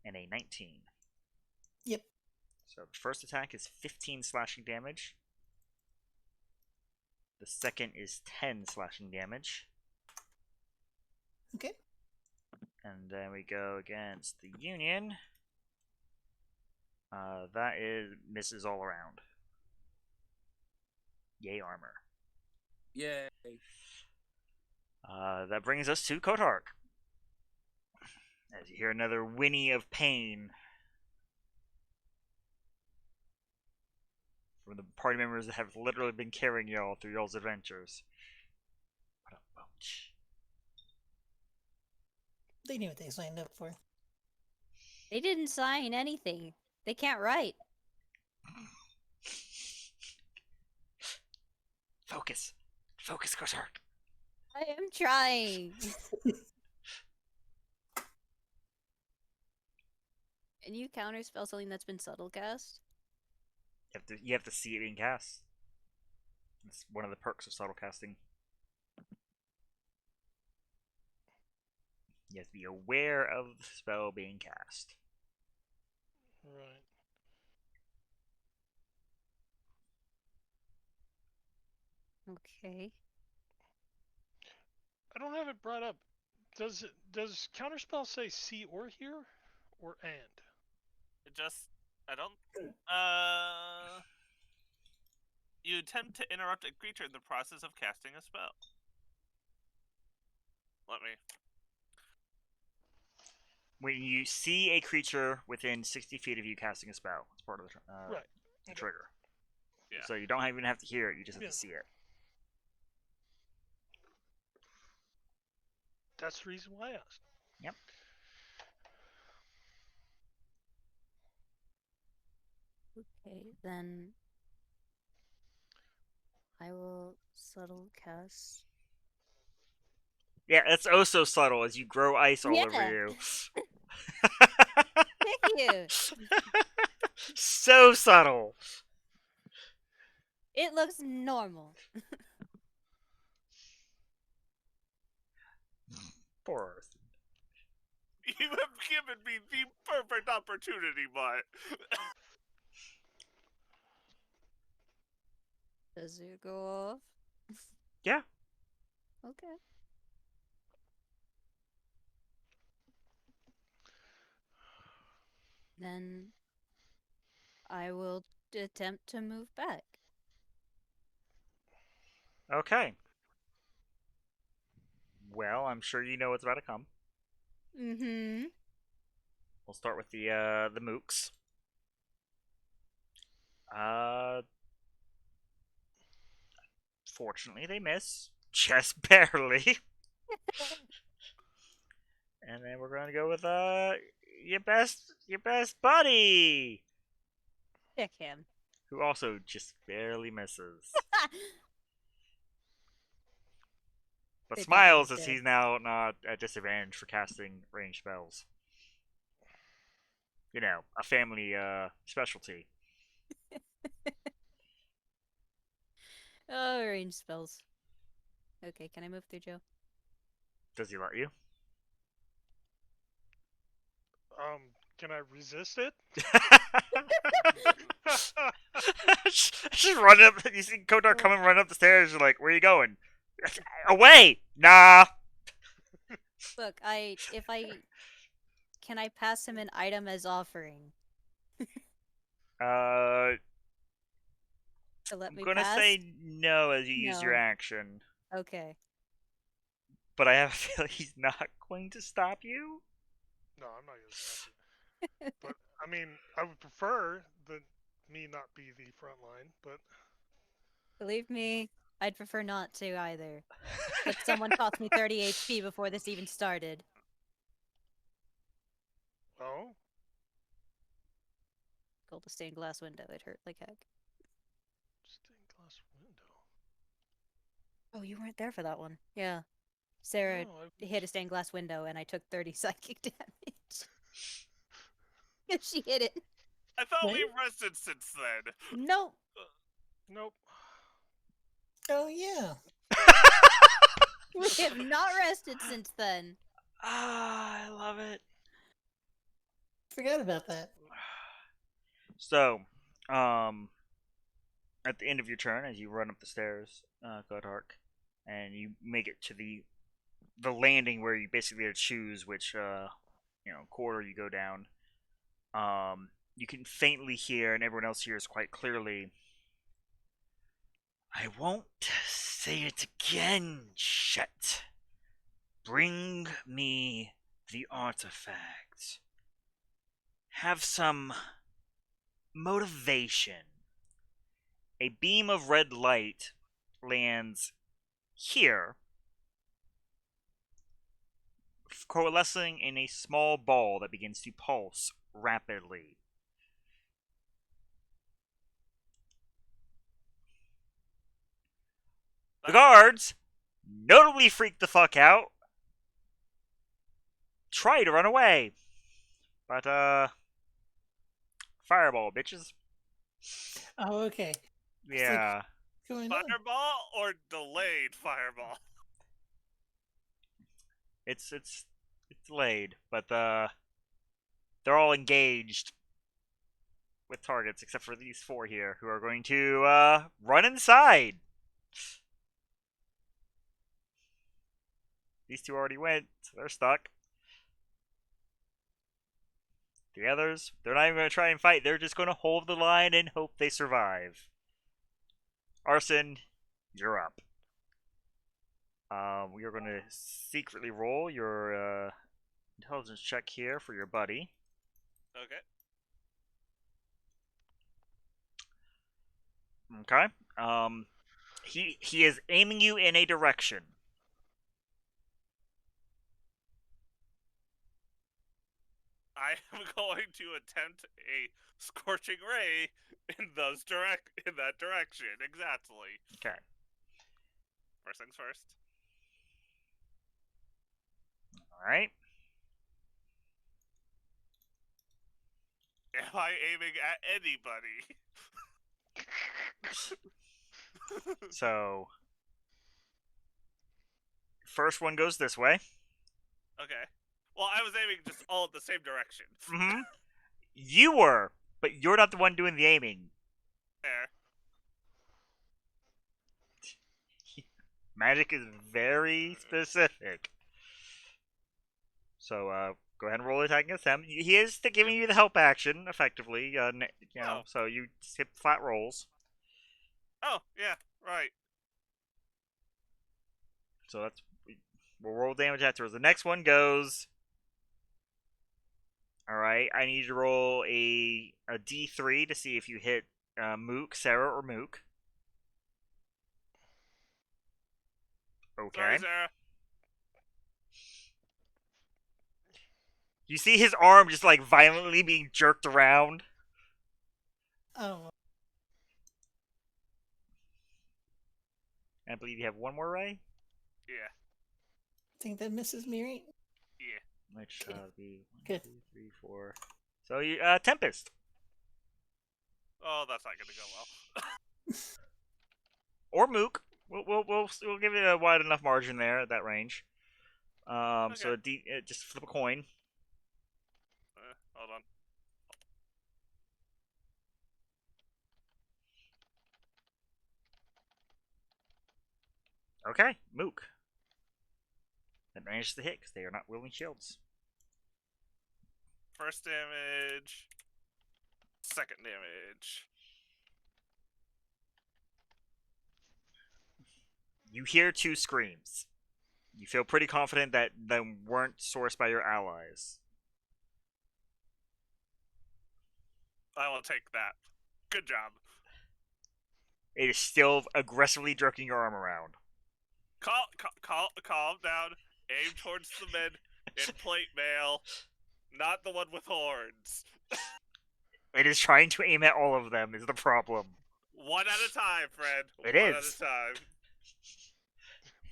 and a 19. Yep. So the first attack is 15 slashing damage. The second is 10 slashing damage. Okay. And then we go against the Union. That is misses all around. Yay, armor. Yay. That brings us to Kotark. As you hear another whinny of pain from the party members that have literally been carrying y'all through y'all's adventures. What a bunch. They knew what they signed up for. They didn't sign anything. They can't write. Focus. Focus, Kotark. I am trying. And you counterspell something that's been subtle cast? You have to see it being cast. It's one of the perks of subtle casting. You have to be aware of the spell being cast. Right. Okay. I don't have it brought up. Does counterspell say see or hear, or and? It just, I don't. You attempt to interrupt a creature in the process of casting a spell. Let me. When you see a creature within 60 feet of you casting a spell, it's part of the Right. the trigger. Yeah. So you don't even have to hear it; you just have Yeah. to see it. That's the reason why I asked. Yep. Okay, then I will subtle cast. Yeah, it's oh so subtle as you grow ice all over Yeah. you. Thank you. So subtle. It looks normal. Poor Earth. You have given me the perfect opportunity, but Does it go off? Yeah. Okay. Then I will attempt to move back. Okay. Well, I'm sure you know what's about to come. Mm-hmm. We'll start with the mooks. Fortunately, they miss just barely. And then we're gonna go with your best buddy, Pick him. who also just barely misses, but They smiles probably as did. he's now not at disadvantage for casting ranged spells. You know, a family specialty. Oh, range spells. Okay, can I move through Joe? Does he let you? Can I resist it? Just run up. You see Kodar coming, run up the stairs. You're like, "Where are you going?" Away! Nah. Look, can I pass him an item as offering Uh, to let I'm me gonna pass? say no as you use your No. action, Okay. but I have a feeling he's not going to stop you. No, I'm not gonna stop you. But I mean, I would prefer that me not be the front line. But Believe me, I'd prefer not to either. But someone cost me 30 HP before this even started. oh, Gold to stained glass window. It hurt like heck. Oh, you weren't there for that one. Yeah. Sarah No, hit a stained glass window, and I took 30 psychic damage. She hit it. I thought What? we rested since then. Nope. nope. Oh yeah. We have not rested since then. Ah, I love it. Forgot about that. So, at the end of your turn, as you run up the stairs, Godhark, and you make it to the landing where you basically have to choose which quarter you go down. You can faintly hear, and everyone else hears quite clearly. I won't say it again, Chet. Bring me the artifact. Have some motivation. A beam of red light lands here, coalescing in a small ball that begins to pulse rapidly. The guards notably freak the fuck out. Try to run away. But, fireball, bitches. Oh, okay. Yeah. What's going on? Fireball or delayed fireball? It's delayed, but, they're all engaged with targets except for these four here who are going to, run inside. These two already went, so they're stuck. The others, they're not even going to try and fight. They're just going to hold the line and hope they survive. Arson, you're up. We are going to secretly roll your intelligence check here for your buddy. Okay. Okay. He is aiming you in a direction. I am going to attempt a scorching ray in that direction. Exactly. Okay. First things first. All right. Am I aiming at anybody? So, first one goes this way. Okay. Well, I was aiming just all in the same direction. Mm-hmm. You were, but you're not the one doing the aiming. There. Magic is very specific. So, go ahead and roll attack against him. He is giving you the help action, effectively. Oh. So you skip flat rolls. Oh, yeah, right. So we'll roll damage afterwards. The next one goes. All right, I need you to roll a D3 to see if you hit Mook, Sarah, or Mook. Okay. Sorry, Sarah. You see his arm just like violently being jerked around. Oh, I believe you have one more ray. Yeah. I think that misses me, right? Yeah. Which be 1, Good. 2, 3, 4. So you Tempest. Oh, that's not gonna go well. Or Mook. We'll give it a wide enough margin there at that range. So just flip a coin. Hold on. Okay, Mook. That manages to hit because they are not wielding shields. First damage. Second damage. You hear two screams. You feel pretty confident that they weren't sourced by your allies. I will take that. Good job. It is still aggressively jerking your arm around. Calm down. Aim towards the men in plate mail, not the one with horns. It is trying to aim at all of them is the problem. One at a time, friend. It One is. at a time.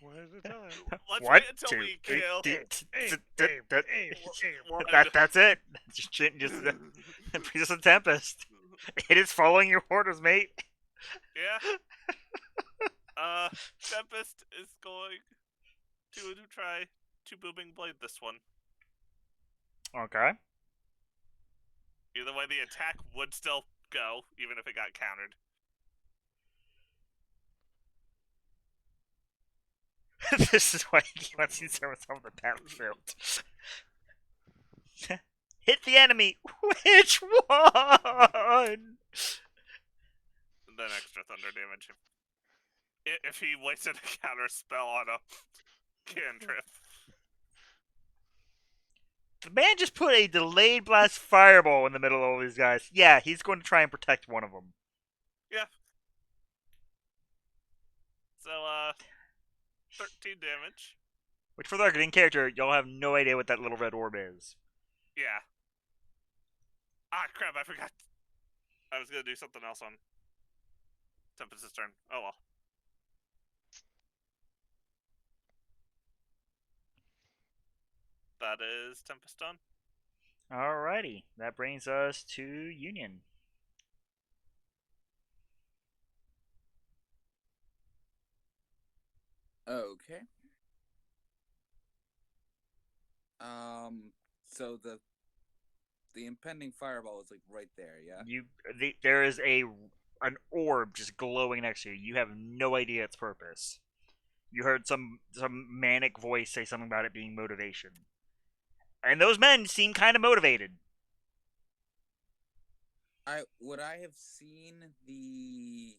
One at a time. Let's One, wait until two, we three, kill. That's it. Just brings us a tempest. It is following your orders, mate. Yeah. Tempest is going to try to booming blade this one. Okay. Either way, the attack would still go, even if it got countered. This is why he wants to serve us on the battlefield. Hit the enemy. Which one? Then extra thunder damage if he wasted a counter spell on a cantrip. The man just put a delayed blast fireball in the middle of all these guys. Yeah, he's going to try and protect one of them. Yeah. So, 13 damage. Which, for the record, in character, y'all have no idea what that little red orb is. Yeah. Ah, crap, I forgot. I was gonna do something else on Tempest's turn. Oh well. That is Tempest done. Alrighty, that brings us to Union. Okay. So the impending fireball is like right there, yeah. There is an orb just glowing next to you. You have no idea its purpose. You heard some manic voice say something about it being motivation, and those men seem kind of motivated. Would I have seen the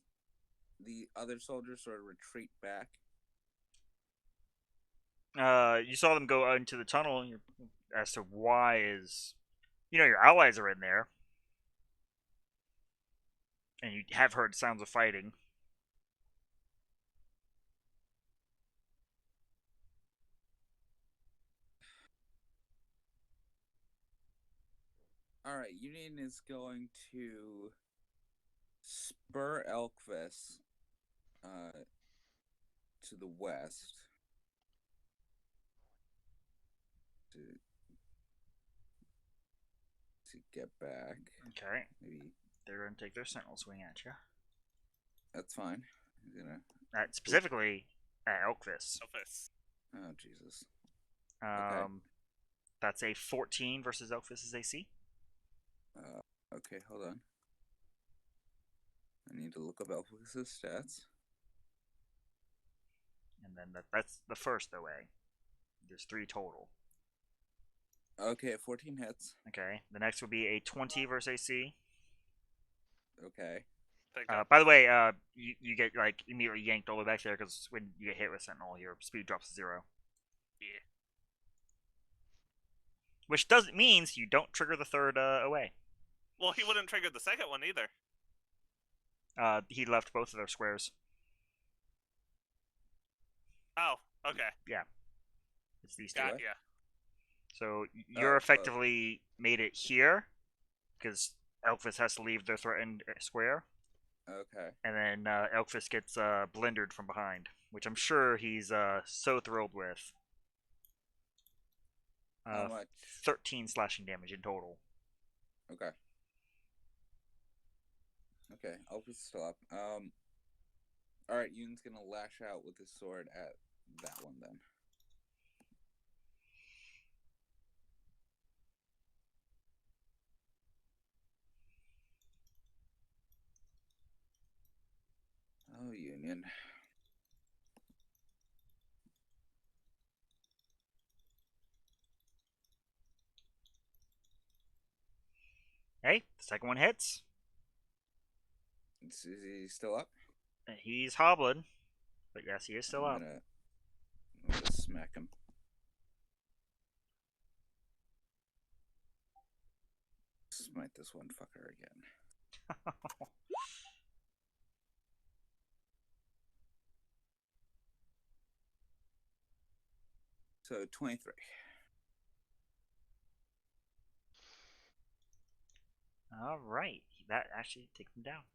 other soldiers sort of retreat back? You saw them go out into the tunnel. As to why is, your allies are in there, and you have heard sounds of fighting. Alright, Union is going to spur Elkvis to the west to get back. Okay, Maybe they're gonna take their sentinel swing at you. that's fine. I'm gonna. Specifically at Elkvis. Elvis. Oh Jesus. That's a 14 versus Elkvis's AC. Okay, hold on. I need to look up Elkvis's stats. And then that's the first away. There's 3 total. Okay, 14 hits. Okay, the next would be a 20 versus AC. Okay. By the way, you get like immediately yanked all the way back there because when you get hit with Sentinel, your speed drops to 0. Yeah. Which doesn't means you don't trigger the third away. Well, he wouldn't trigger the second one either. He left both of their squares. Oh, okay. Yeah. It's these two. Got ya. So you're effectively made it here because Elkvis has to leave the threatened square. Okay. And then Elkvis gets blendered from behind, which I'm sure he's so thrilled with. How much? 13 slashing damage in total. Okay. Okay, Elkvis is still up. Alright, Yoon's gonna lash out with his sword at that one then. Oh, Union. Hey, the second one hits. Is he still up? He's hobbling, but yes, he is still up. I'm gonna smack him. Smite this one fucker again. So 23. All right, that actually takes him down.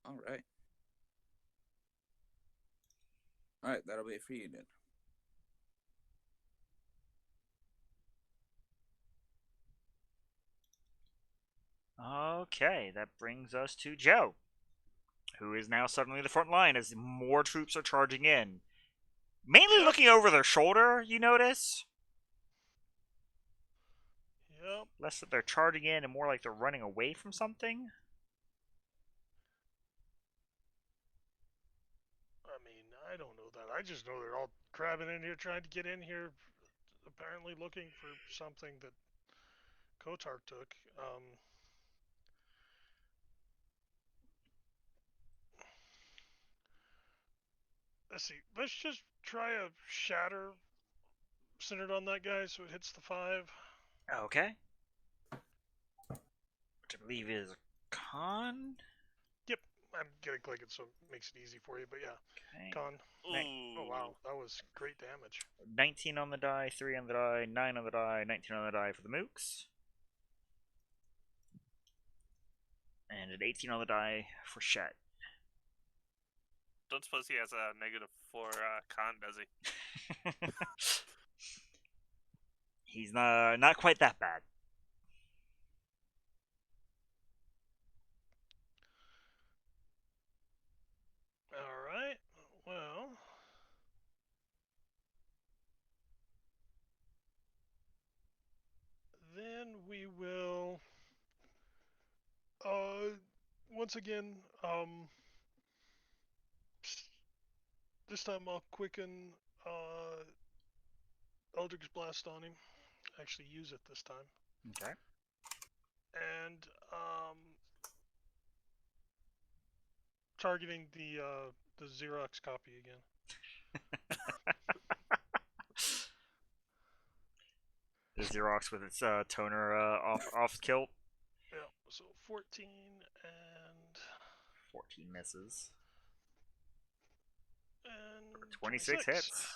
All right. Alright, that'll be it for you then. Okay, that brings us to Joe, who is now suddenly the front line as more troops are charging in. Mainly Yep. looking over their shoulder, you notice? Yep. Less that they're charging in and more like they're running away from something. I mean, I don't know that. I just know they're all crabbing in here, trying to get in here, apparently looking for something that Kotar took. Let's see. Let's just try a shatter centered on that guy so it hits the 5. Okay. Which I believe is con. Yep. I'm gonna click it so it makes it easy for you, but yeah. Okay. Con. Ooh. Oh wow, that was great damage. 19 on the die, 3 on the die, 9 on the die, 19 on the die for the mooks. And an 18 on the die for Shet. Don't suppose he has a -4 con, does he? He's not quite that bad. Alright. Well. Then we will once again, this time I'll quicken Eldritch Blast on him. Actually use it this time. Okay. And targeting the Xerox copy again. The Xerox with its toner off kilt. Yeah, so 14 and 14 misses. and 26 hits.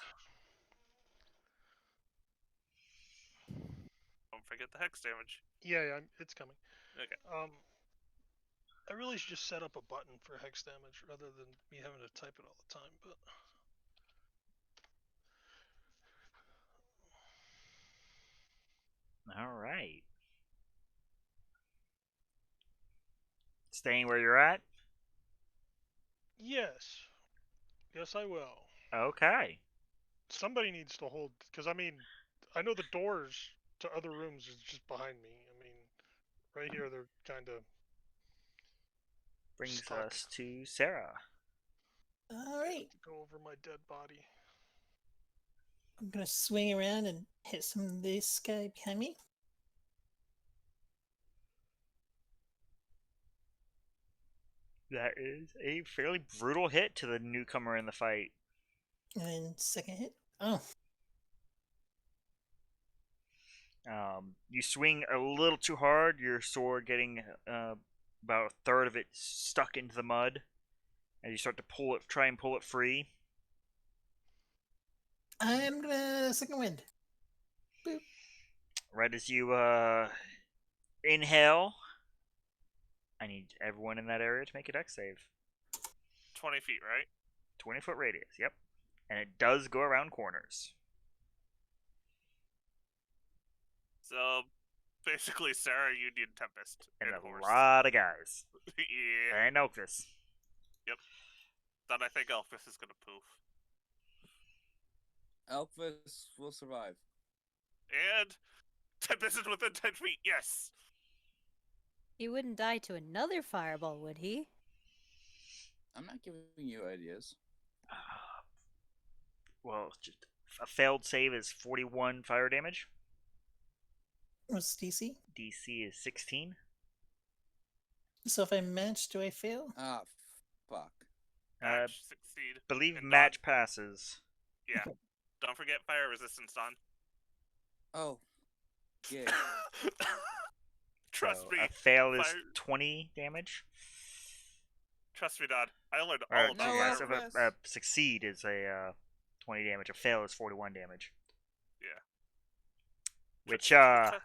Don't forget the hex damage. Yeah, it's coming. Okay. I really should just set up a button for hex damage rather than me having to type it all the time, but Alright. Staying where you're at? yes. Yes, I will. Okay. Somebody needs to hold, because I mean, I know the doors to other rooms is just behind me. I mean, right here they're kind of Brings stuck. us to Sarah. Alright. Go over my dead body. I'm gonna swing around and hit some of this guy behind me. That is a fairly brutal hit to the newcomer in the fight. And then second hit. Oh, You swing a little too hard, your sword getting about a third of it stuck into the mud. As you start to try and pull it free. I'm gonna second wind. Boop. Right as you inhale, I need everyone in that area to make a dex save. 20 feet, right? 20-foot radius, yep. And it does go around corners. So, basically, Sarah, you need Tempest And a horse. lot of guys. Yeah. And Elvis. Then I think Elvis is gonna poof. Elvis will survive. And Tempest is within 10 feet, yes! He wouldn't die to another fireball, would he? I'm not giving you ideas. Well, just a failed save is 41 fire damage. What's DC? DC is 16. So if I match, do I fail? Ah, fuck. Match, succeed. Believe And match passes. Yeah. Don't forget fire resistance, Don. Oh. Yeah. Trust So me. a fail is fire- 20 damage. Trust me, Don. I learned Or, all about no, fire. so Elvis. a succeed is a 20 damage. A fail is 41 damage. Yeah. Which Tr-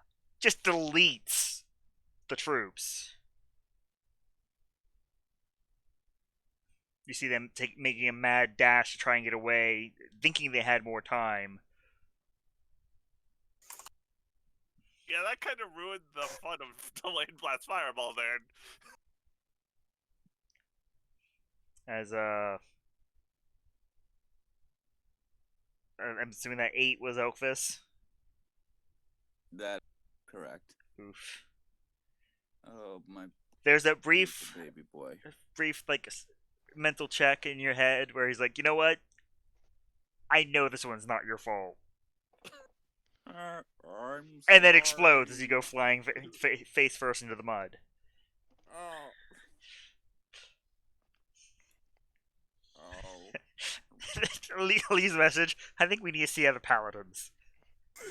just deletes the troops. You see them making a mad dash to try and get away, thinking they had more time. Yeah, that kind of ruined the fun of delayed blast fireball there. As I'm assuming that 8 was Elkfus. That correct. Oof. Oh my There's that beautiful brief, baby boy. like mental check in your head where he's like, you know what? I know this one's not your fault. I'm And then explodes as you sorry. go flying face first into the mud. Oh. Oh. Lee's message. I think we need to see other paladins.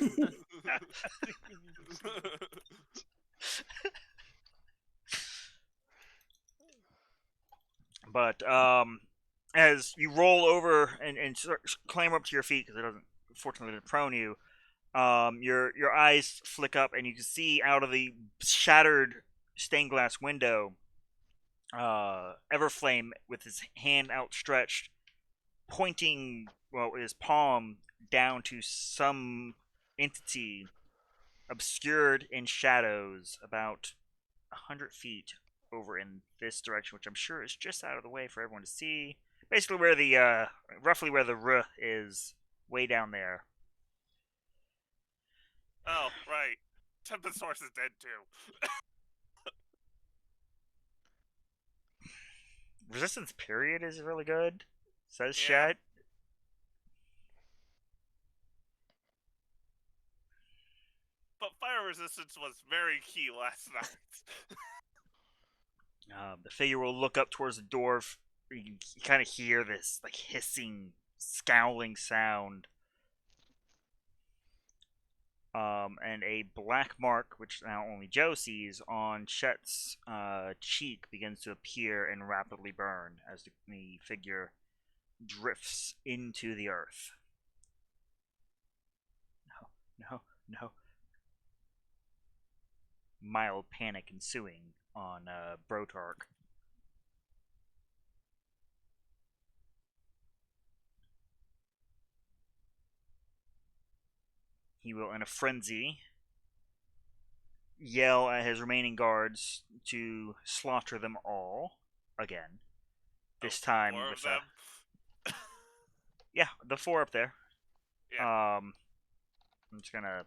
I think we need to see that. But as you roll over and clamber up to your feet because it doesn't, fortunately, prone you, your eyes flick up and you can see out of the shattered stained glass window, Everflame with his hand outstretched, pointing his palm down to some entity obscured in shadows about 100 feet over in this direction, which I'm sure is just out of the way for everyone to see. Basically, where the roughly where the R is, way down there. Oh, right. Tempest Source is dead too. Resistance period is really good. Says Yeah. Shet. But fire resistance was very key last night. The figure will look up towards the door. You kind of hear this like hissing, scowling sound. And a black mark, which now only Joe sees, on Chet's cheek begins to appear and rapidly burn as the figure drifts into the earth. No, no. Mild panic ensuing on Brotark. He will, in a frenzy, yell at his remaining guards to slaughter them all again. This time Four with of them. yeah, the 4 up there. Yeah. I'm just gonna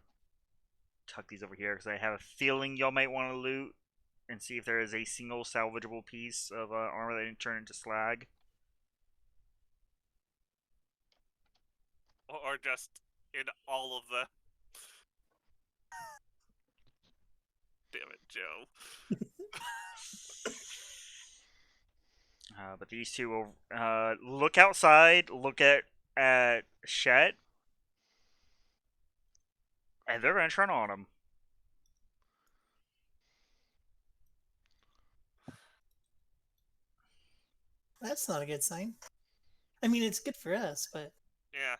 tuck these over here because I have a feeling y'all might want to loot and see if there is a single salvageable piece of armor that didn't turn into slag. Or just in all of the. Damn it, Joe. But these two will look outside, look at Shet, and they're gonna turn on him. That's not a good sign. I mean, it's good for us, but Yeah.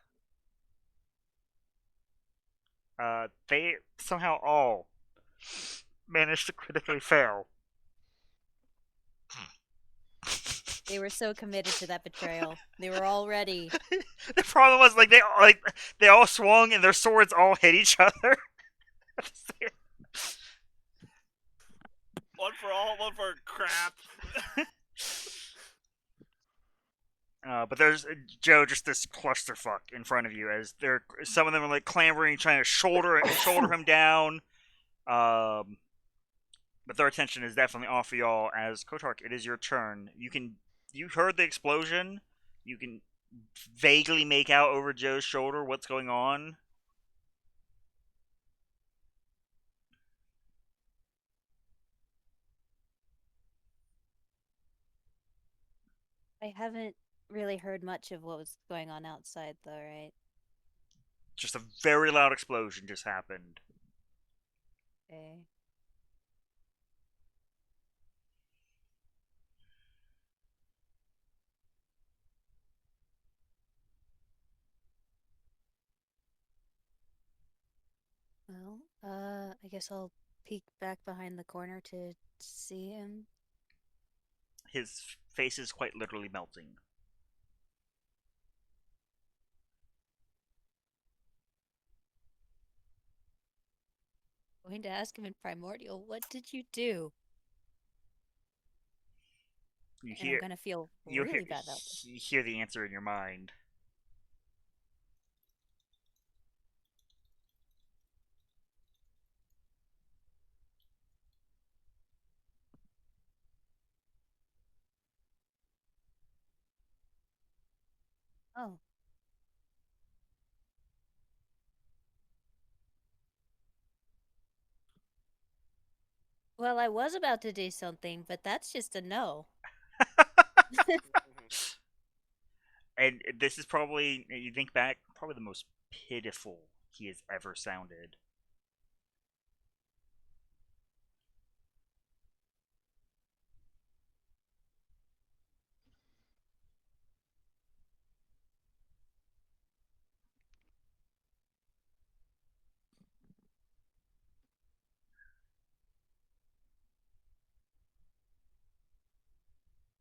They somehow all managed to critically fail. They were so committed to that betrayal. They were all ready. The problem was they all swung and their swords all hit each other. One for all, one for crap. But there's Joe, just this clusterfuck in front of you as some of them are like clambering, trying to shoulder him down. But their attention is definitely off of y'all. As Kotark, it is your turn. You heard the explosion. You can vaguely make out over Joe's shoulder what's going on. I haven't really heard much of what was going on outside, though, right? Just a very loud explosion just happened. Okay. Well, I guess I'll peek back behind the corner to see him. His face is quite literally melting. Going to ask him in primordial, what did you do? You And I'm hear gonna feel you hear really bad about this. you hear the answer in your mind. Oh. Well, I was about to do something, but that's just a no. And this is probably, you think back, probably the most pitiful he has ever sounded.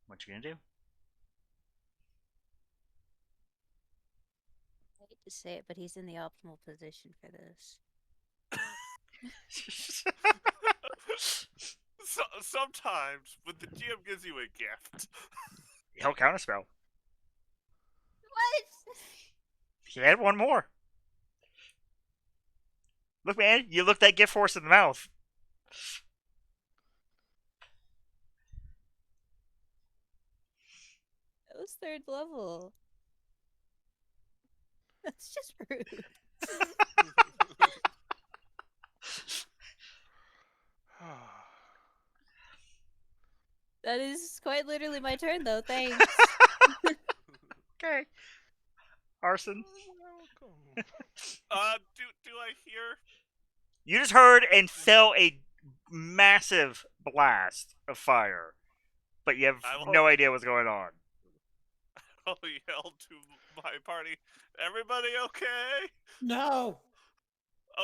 What you gonna do? I hate to say it, but he's in the optimal position for this. Sometimes, when the GM gives you a gift, He'll counterspell. What? He had one more. Look, man, you looked that gift horse in the mouth. That was third level. That's just rude. That is quite literally my turn, though. Thanks. Okay. Arson. Welcome. do I hear? You just heard and felt a massive blast of fire, but you have I will- no idea what's going on. I'll yell to my party, everybody okay? No.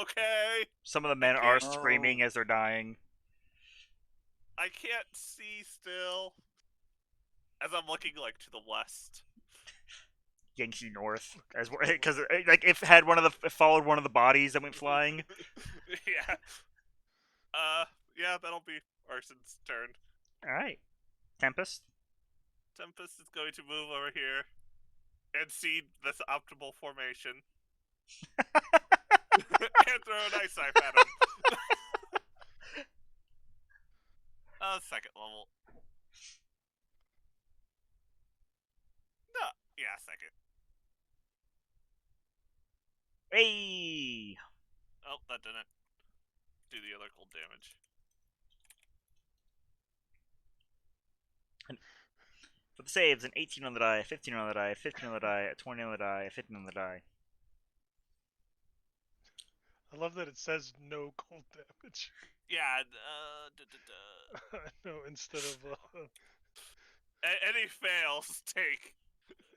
Okay. Some of the men are Oh. screaming as they're dying. I can't see still. As I'm looking like to the west. Yankee North, as because like if had one of the followed one of the bodies that went flying. Yeah. Yeah, that'll be Arson's turn. All right, Tempest. Tempest is going to move over here and see this optimal formation and throw an ice knife at him. Second level. No, yeah, second. Hey, Oh, that didn't do the other cold damage. for the saves, an 18 on the die, a 15 on the die, a 15 on the die, a 20 on the die, a 15 on the die. I love that it says no cold damage. Yeah, No, instead of any fails take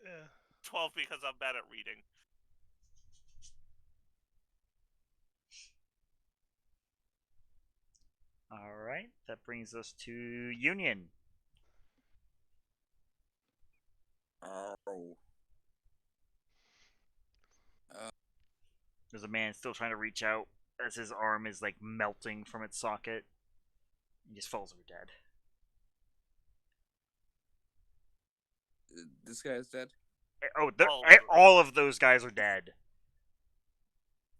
yeah. 12 because I'm bad at reading. All right, that brings us to Union. Oh. There's a man still trying to reach out as his arm is like melting from its socket. He just falls over dead. This guy is dead. Oh, All all of those guys are dead.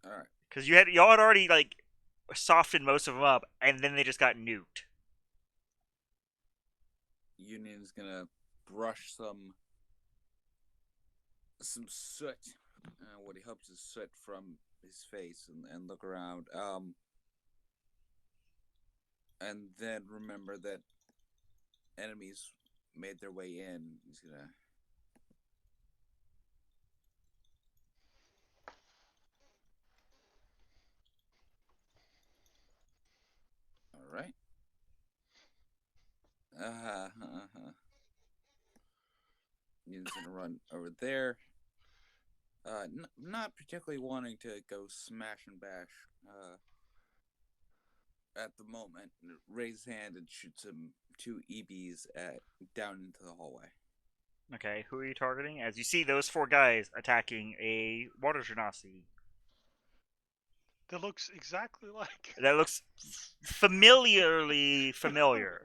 All right. Because y'all had already like softened most of them up, and then they just got nuked. Union's gonna brush some soot. What he hopes is soot from his face, and look around. And then remember that enemies made their way in. He's gonna. All right. Union's gonna run over there. Not particularly wanting to go smash and bash at the moment. Raise his hand and two EBs down into the hallway. Okay, who are you targeting? As you see those 4 guys attacking a water genasi. That looks exactly like. That looks familiarly familiar.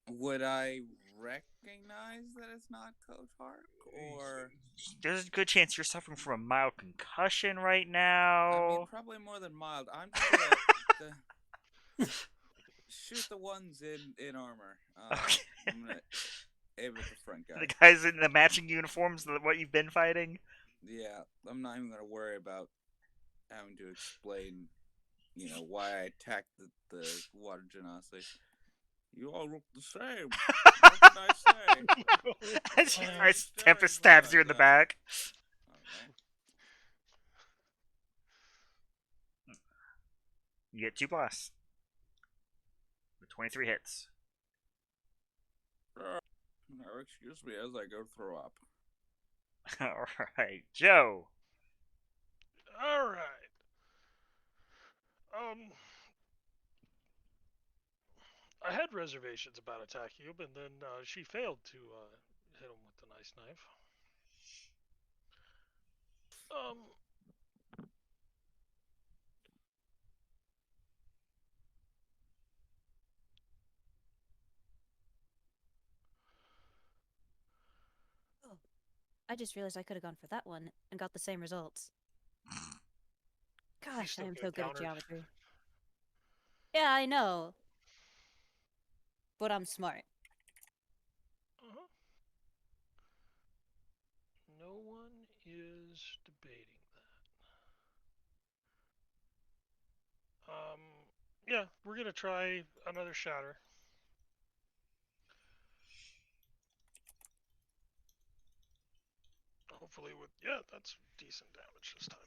Would I recognize that it's not Kotark, or There's a good chance you're suffering from a mild concussion right I now. mean, probably more than mild. I'm just gonna shoot the ones in armor. Okay. I'm gonna aim at the front guy. The guys in the matching uniforms, what you've been fighting. Yeah, I'm not even gonna worry about having to explain, why I attacked the water genasi. You all look the same. What can I say? As Wow. Tempest stabs you in the back. Okay. You get 2 blasts. With 23 hits. Now, excuse me as I go throw up. Alright, Joe. All right. I had reservations about attacking him, and then she failed to hit him with the nice knife. I just realized I could have gone for that one and got the same results. Gosh, I still am get so good at countered. geometry. Yeah, I know. But I'm smart. Uh-huh. No one is debating that. Yeah, we're gonna try another shatter. Hopefully that's decent damage this time.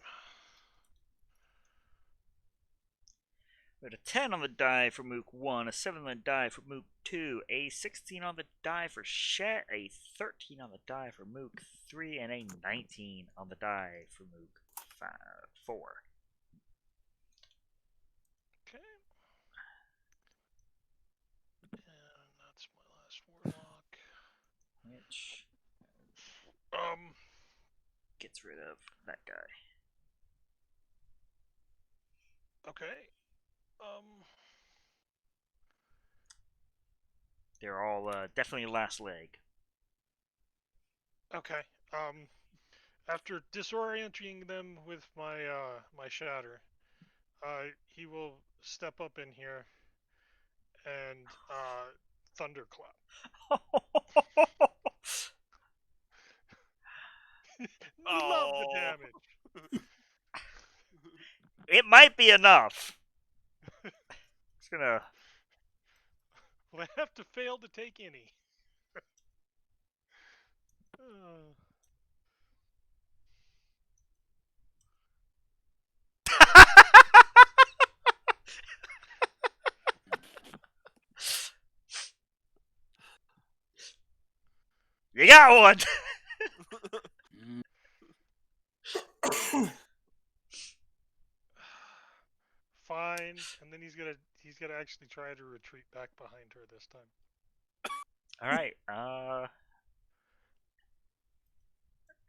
We had a 10 on the die for Mook 1, a 7 on the die for Mook 2, a 16 on the die for Shet, a 13 on the die for Mook 3, and a 19 on the die for Mook 4. Okay. And that's my last warlock. Which Um, gets rid of that guy. okay. They're all definitely last leg. Okay. After disorienting them with my shatter, he will step up in here and thunderclap. Love the damage. It might be enough. It's gonna. Will I have to fail to take any? You got one. Fine, and then he's gonna actually try to retreat back behind her this time. All right.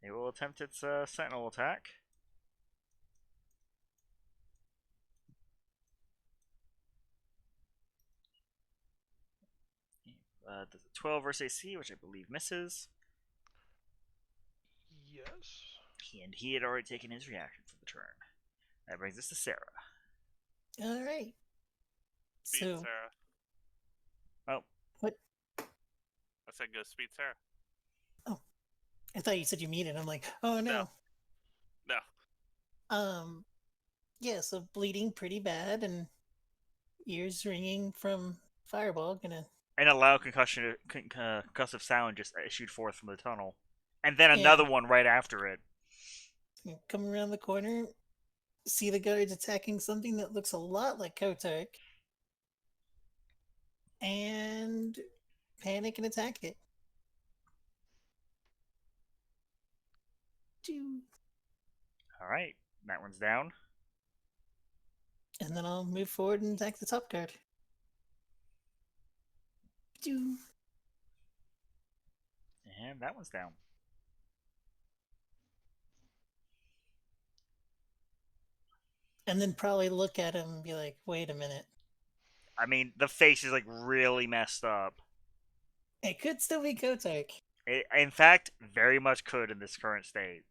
It will attempt its sentinel attack. Does a 12 versus AC, which I believe misses. Yes. And he had already taken his reaction for the turn. That brings us to Sarah. All right. Speed So Sarah. Oh. What? I said go speed Sarah. Oh, I thought you said you muted. I'm like, oh no. No. Yeah. So bleeding pretty bad and ears ringing from fireball. Gonna. And a loud concussive sound just issued forth from the tunnel. And then Yeah. another one right after it. Come around the corner, see the guards attacking something that looks a lot like Kotark, and panic and attack it. Alright, that one's down. And then I'll move forward and attack the top guard. do. And that one's down. And then probably look at him and be like, wait a minute. I mean, the face is like really messed up. It could still be Kotark. It, in fact, very much could in this current state.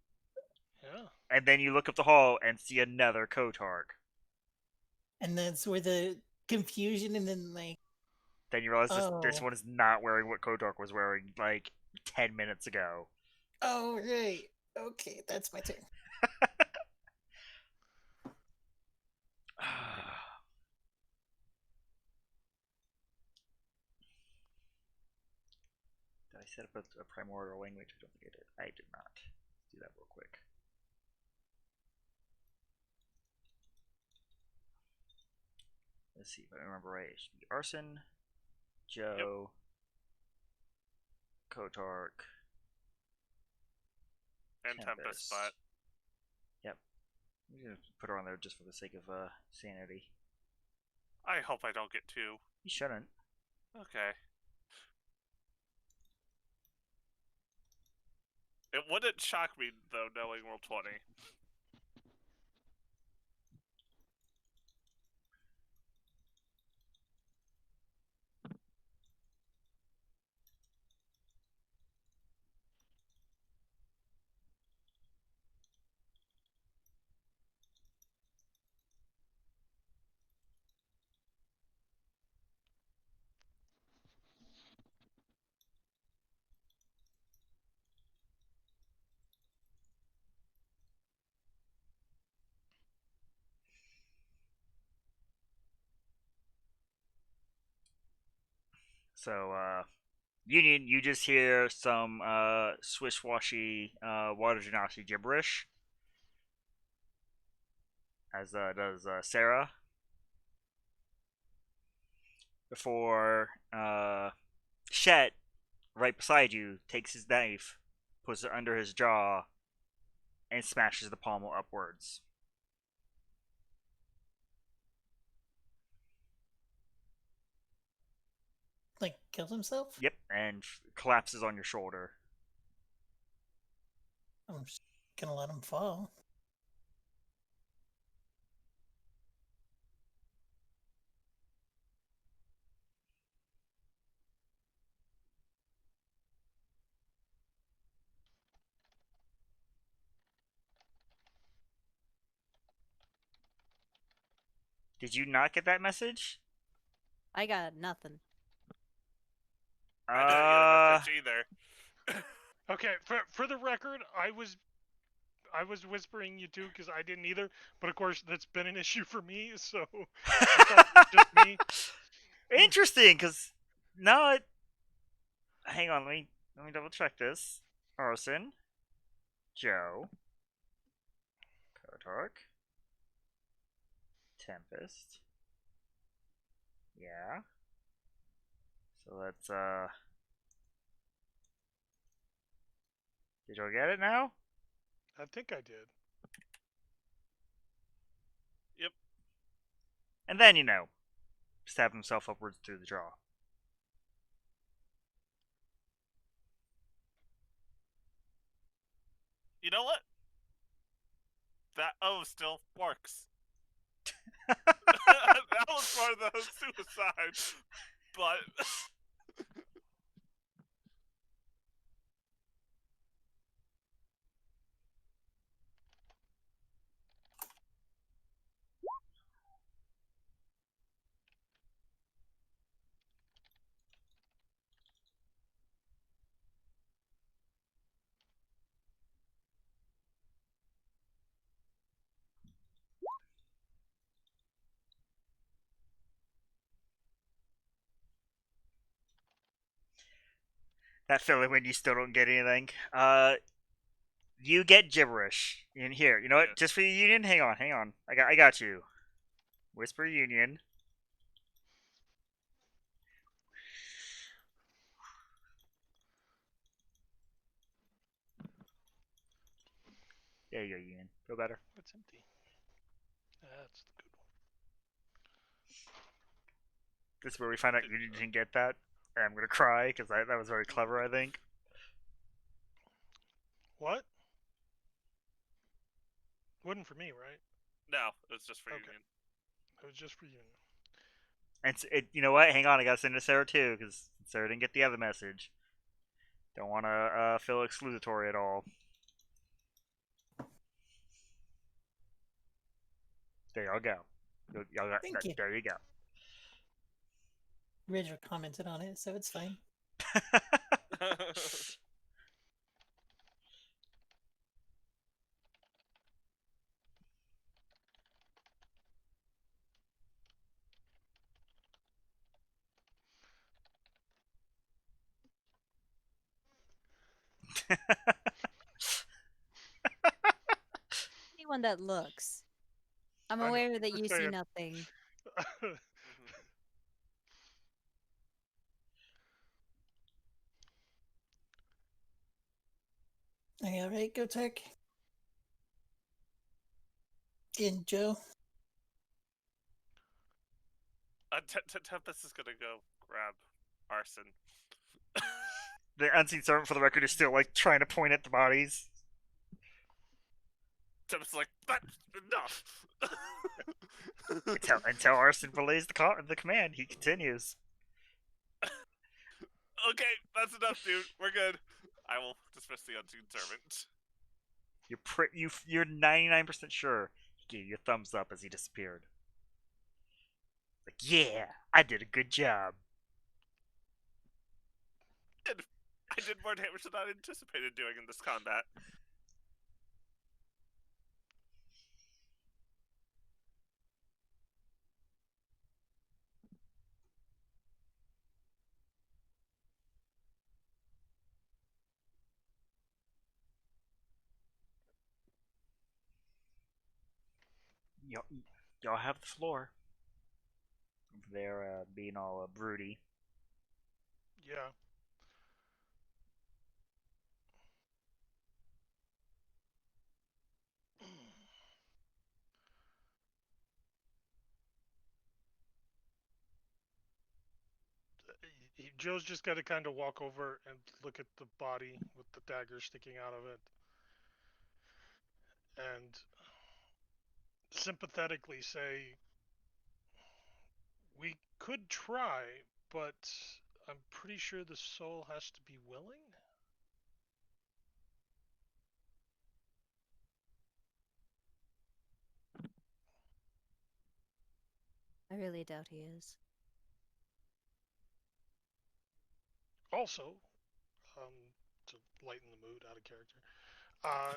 Yeah. And then you look up the hall and see another Kotark. And that's where the confusion and then like, Then you realize this Oh. one is not wearing what Kotark was wearing like 10 minutes ago. oh right. Okay, that's my turn. Did I set up a primordial language? I don't think I did. I did not. Let's do that real quick. Let's see if I remember right. It should be Arson, Joe, Kotark, And Tempest, but Yep. I'm gonna put her on there just for the sake of sanity. I hope I don't get two. You shouldn't. Okay. It wouldn't shock me, though, knowing Roll 20. So, Union, you just hear some swish-washy water genasi gibberish. As does Sarah. Before Shet, right beside you, takes his knife, puts it under his jaw, and smashes the pommel upwards. Like killed himself? Yep, and collapses on your shoulder. I'm just gonna let him fall. Did you not get that message? I got nothing. I didn't get a message either. Okay, for the record, I was whispering you too because I didn't either. But of course, that's been an issue for me. So I thought it was just me. Interesting, because no, hang on, let me double check this. Arson, Joe, Kotark, Tempest. Yeah. So let's did you get it now? I think I did. Yep. And then stab himself upwards through the jaw. You know what? That O still works. That was part of the suicide. But That feeling when you still don't get anything. You get gibberish in here. You know what? Yeah. Just for your union, hang on. I got you. Whisper union. There you go, union. Feel better. It's empty. That's the good one. This is where we find out you didn't get that. and I'm gonna cry because that was very clever. I think. What? Wasn't for me, right? No, it was just for Okay. Union. It was just for you. And you know what? Hang on, I gotta send it to Sarah too because Sarah didn't get the other message. Don't want to feel exclusatory at all. There y'all go. Y'all got, Thank you. there you go. Ridger commented on it, so it's fine. Anyone that looks. I'm I know, aware that just you see saying. nothing. All right, go Turk. And Joe. Tempest is gonna go grab Arson. The unseen servant, for the record, is still like trying to point at the bodies. Tempest is like, that's enough. Until Arson relays the command, he continues. Okay, that's enough, dude. We're good. I will dismiss the unseen servant. You're 99% sure he gave you a thumbs up as he disappeared. Like, yeah, I did a good job. I did more damage than I anticipated doing in this combat. Y'all have the floor. They're being all broody. Yeah. Joe's just got to kind of walk over and look at the body with the dagger sticking out of it, and sympathetically say, "We could try, but I'm pretty sure the soul has to be willing." I really doubt he is. Also, to lighten the mood out of character, uh,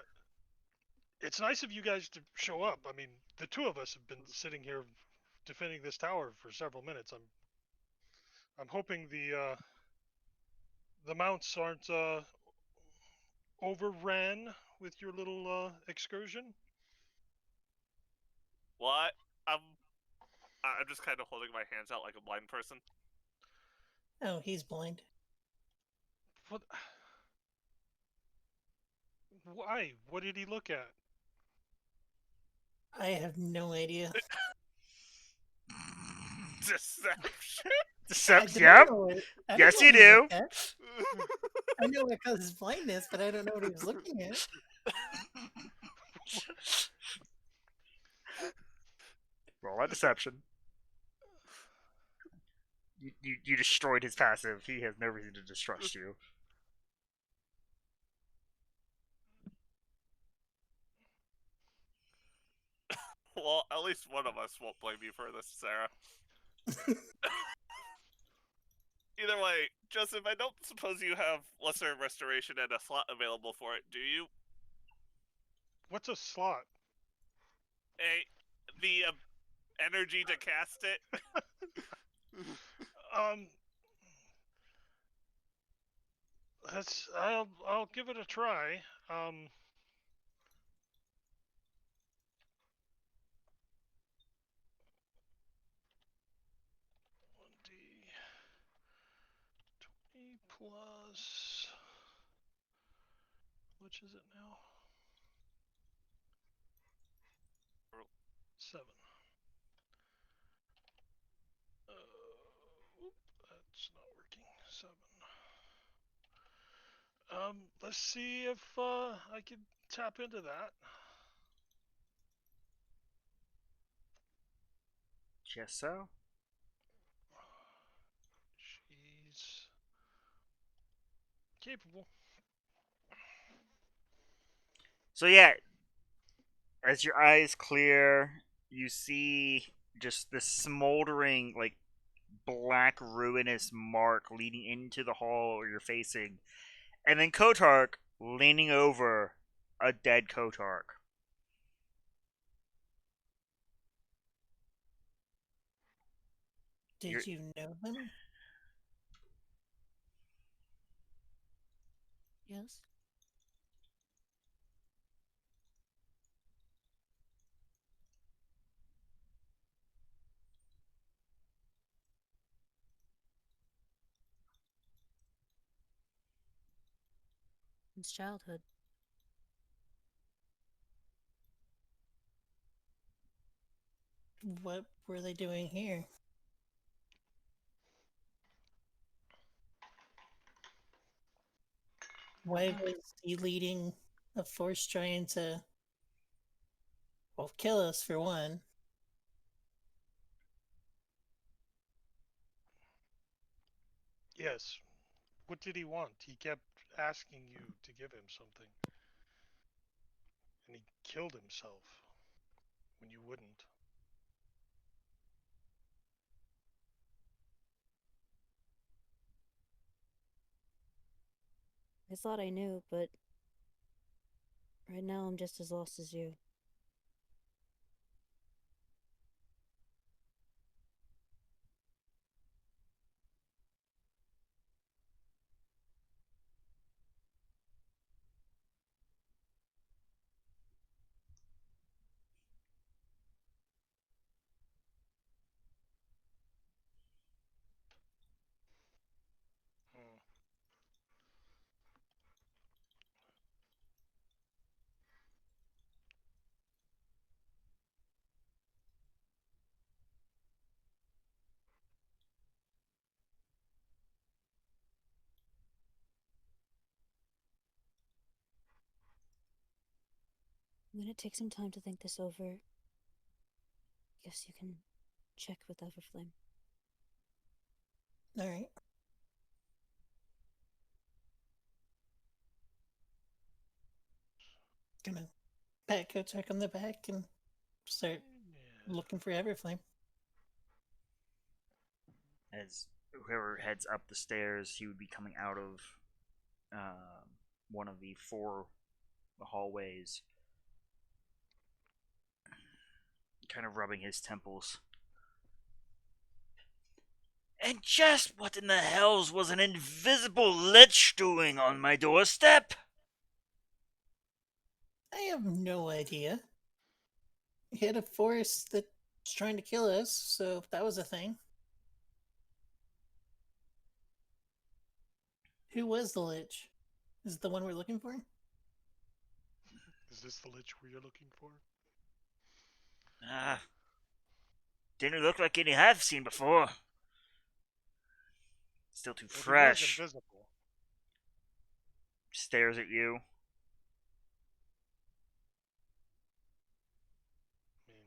it's nice of you guys to show up. I mean, the two of us have been sitting here defending this tower for several minutes. I'm hoping the mounts aren't overran with your little excursion. What? I'm just kind of holding my hands out like a blind person. Oh, he's blind. What? Why? What did he look at? I have no idea. Deception. Deception. I Yep. don't know what- I don't Yes, know you what he do. looked at. I know it causes blindness, but I don't know what he was looking at. Roll that deception. You destroyed his passive. He has no reason to distrust you. Well, at least one of us won't blame you for this, Sarah. Either way, Joseph, I don't suppose you have lesser restoration and a slot available for it, do you? What's a slot? The energy to cast it? I'll give it a try. 1d 20 plus. Which is it now? 7. That's not working. 7. Let's see if I can tap into that. Guess so. She's capable. So yeah, as your eyes clear, you see just this smoldering, like black ruinous mark leading into the hall you're facing, and then Kotark leaning over a dead Kotark. Did you know them? Yes. Since childhood. What were they doing here? Why was he leading a force trying to, well, kill us for one? Yes. What did he want? He kept asking you to give him something. And he killed himself when you wouldn't. I thought I knew, but right now I'm just as lost as you. Hmm. I'm gonna take some time to think this over. Guess you can check with Everflame. Alright. Gonna pat Kotark on the back and start Yeah. looking for Everflame. As whoever heads up the stairs, he would be coming out of one of the four hallways, kind of rubbing his temples. And just what in the hells was an invisible lich doing on my doorstep? I have no idea. He had a force that's trying to kill us, so that was a thing. Who was the Lich? Is it the one we're looking for? Is this the lich we're looking for? Ah, didn't look like any I've seen before. Still too Well, he was fresh. invisible. Stares at you. I mean,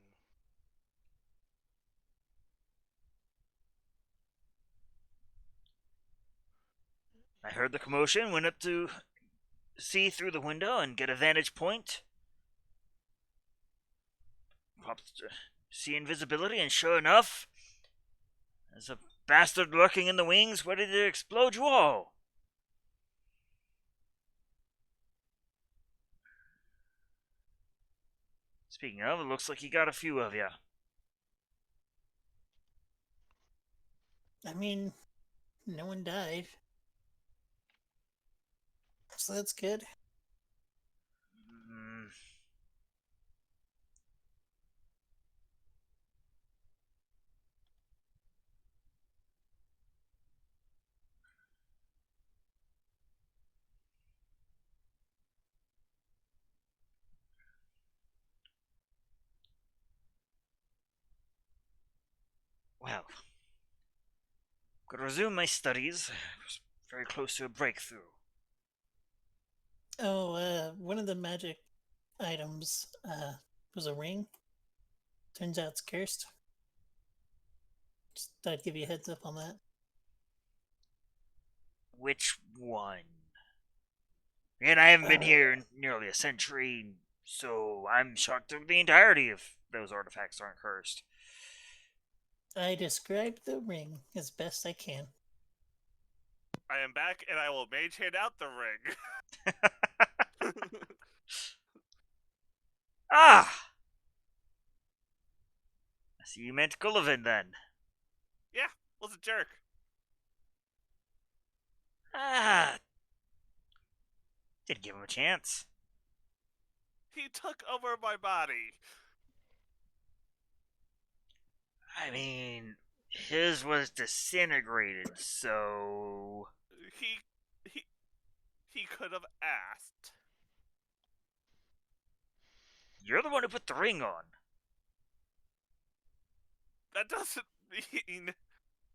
I heard the commotion, went up to see through the window and get a vantage point. Popped to see invisibility, and sure enough, there's a bastard lurking in the wings ready to explode you all. Speaking of, it looks like he got a few of you. I mean, no one died. So that's good. Mm, well, Could resume my studies. I was very close to a breakthrough. Oh, one of the magic items was a ring. Turns out it's cursed. Just thought I'd give you a heads up on that. Which one? And I haven't been here in nearly a century, so I'm shocked at the entirety if those artifacts aren't cursed. I described the ring as best I can. I am back, and I will mage hand out the ring. Ah! I see you meant Gullivan then. Yeah, was a jerk. Ah! Did give him a chance. He took over my body. I mean, his was disintegrated, so... He could have asked. You're the one who put the ring on. That doesn't mean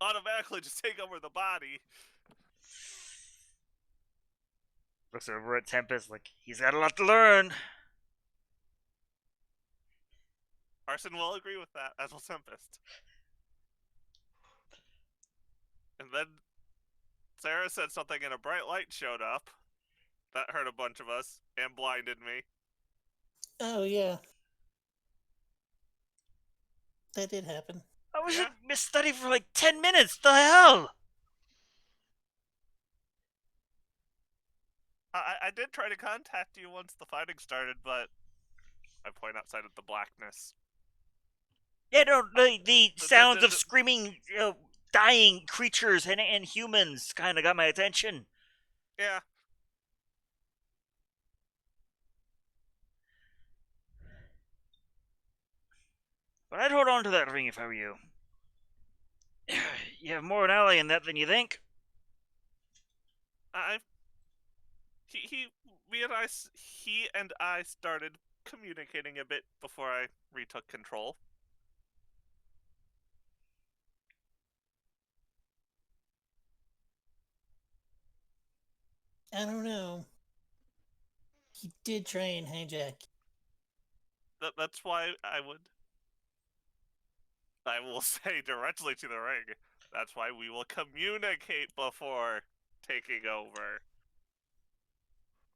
automatically just take over the body. Looks over at Tempest like, he's got a lot to learn. Arson will agree with that, as will Tempest. And then Sarah said something and a bright light showed up. That hurt a bunch of us and blinded me. Oh, yeah. That did happen. I was Yeah. in Miss Study for like 10 minutes. The hell? I did try to contact you once the fighting started, but I point outside at the blackness. Yeah, no, the sounds of the- screaming, dying creatures and humans kind of got my attention. Yeah. But I'd hold on to that ring if I were you. You have more an ally in that than you think. He and I started communicating a bit before I retook control. I don't know. He did try and hijack. That's why I will say directly to the ring. That's why we will communicate before taking over.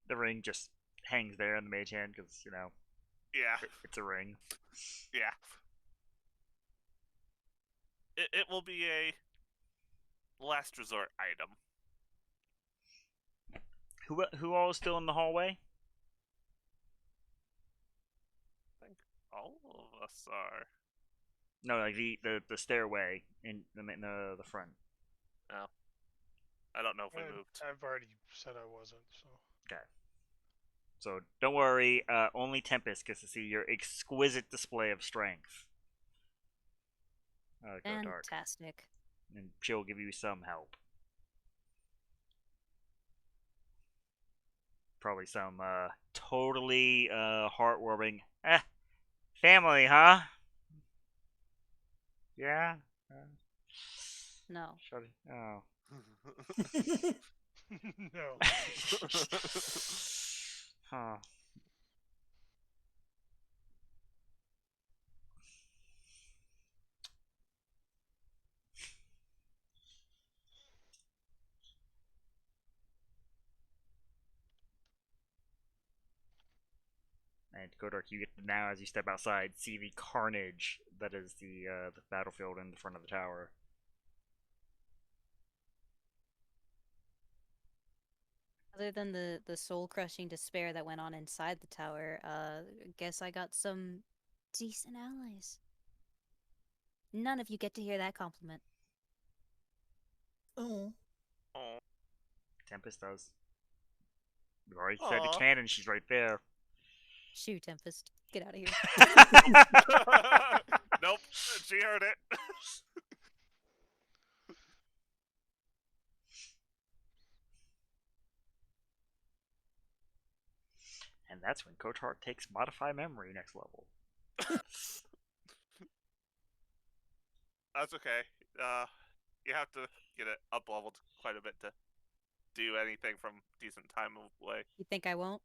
The ring just hangs there in the mage hand because, Yeah, it's a ring. yeah. It will be a last resort item. Who all is still in the hallway? I think all of us are. No, like the stairway in the front. I don't know if we moved. I've already said I wasn't, so. Okay. So don't worry. Only Tempest gets to see your exquisite display of strength. Go dark, Fantastic. and she'll give you some help. Probably some totally heartwarming. Family, huh? Yeah. No. Shut it. Oh. No. Huh. And Godark, you get to now, as you step outside, see the carnage that is the battlefield in the front of the tower. Other than the soul-crushing despair that went on inside the tower, I guess I got some decent allies. None of you get to hear that compliment. Oh. Oh. Tempest does. We've already said Aw. the cannon, she's right there. Shoo, Tempest. Get out of here. Nope, she heard it. And that's when Kotar takes Modify Memory next level. That's okay. You have to get it up leveled quite a bit to do anything from decent time away. You think I won't?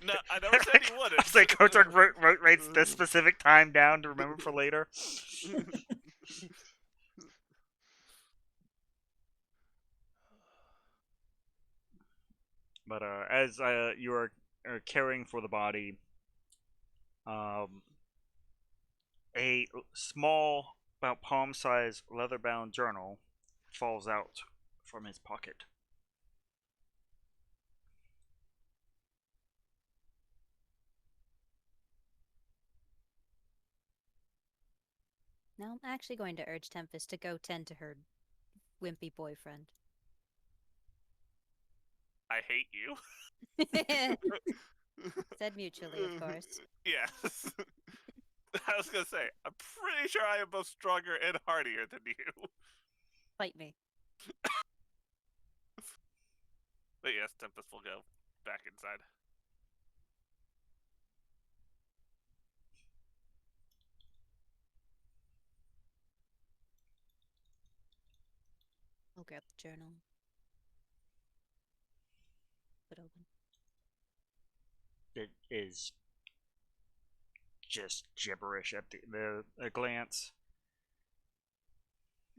No, I never said you wouldn't. It's like Kotark writes this specific time down to remember for later. But as you are caring for the body, a small, about palm-sized, leather-bound journal falls out from his pocket. No, I'm actually going to urge Tempest to go tend to her wimpy boyfriend. I hate you. Said mutually, of course. Yes. I was gonna say, I'm pretty sure I am both stronger and hardier than you. Fight me. But yes, Tempest will go back inside. I'll grab the journal. Put it open. It is just gibberish at the glance.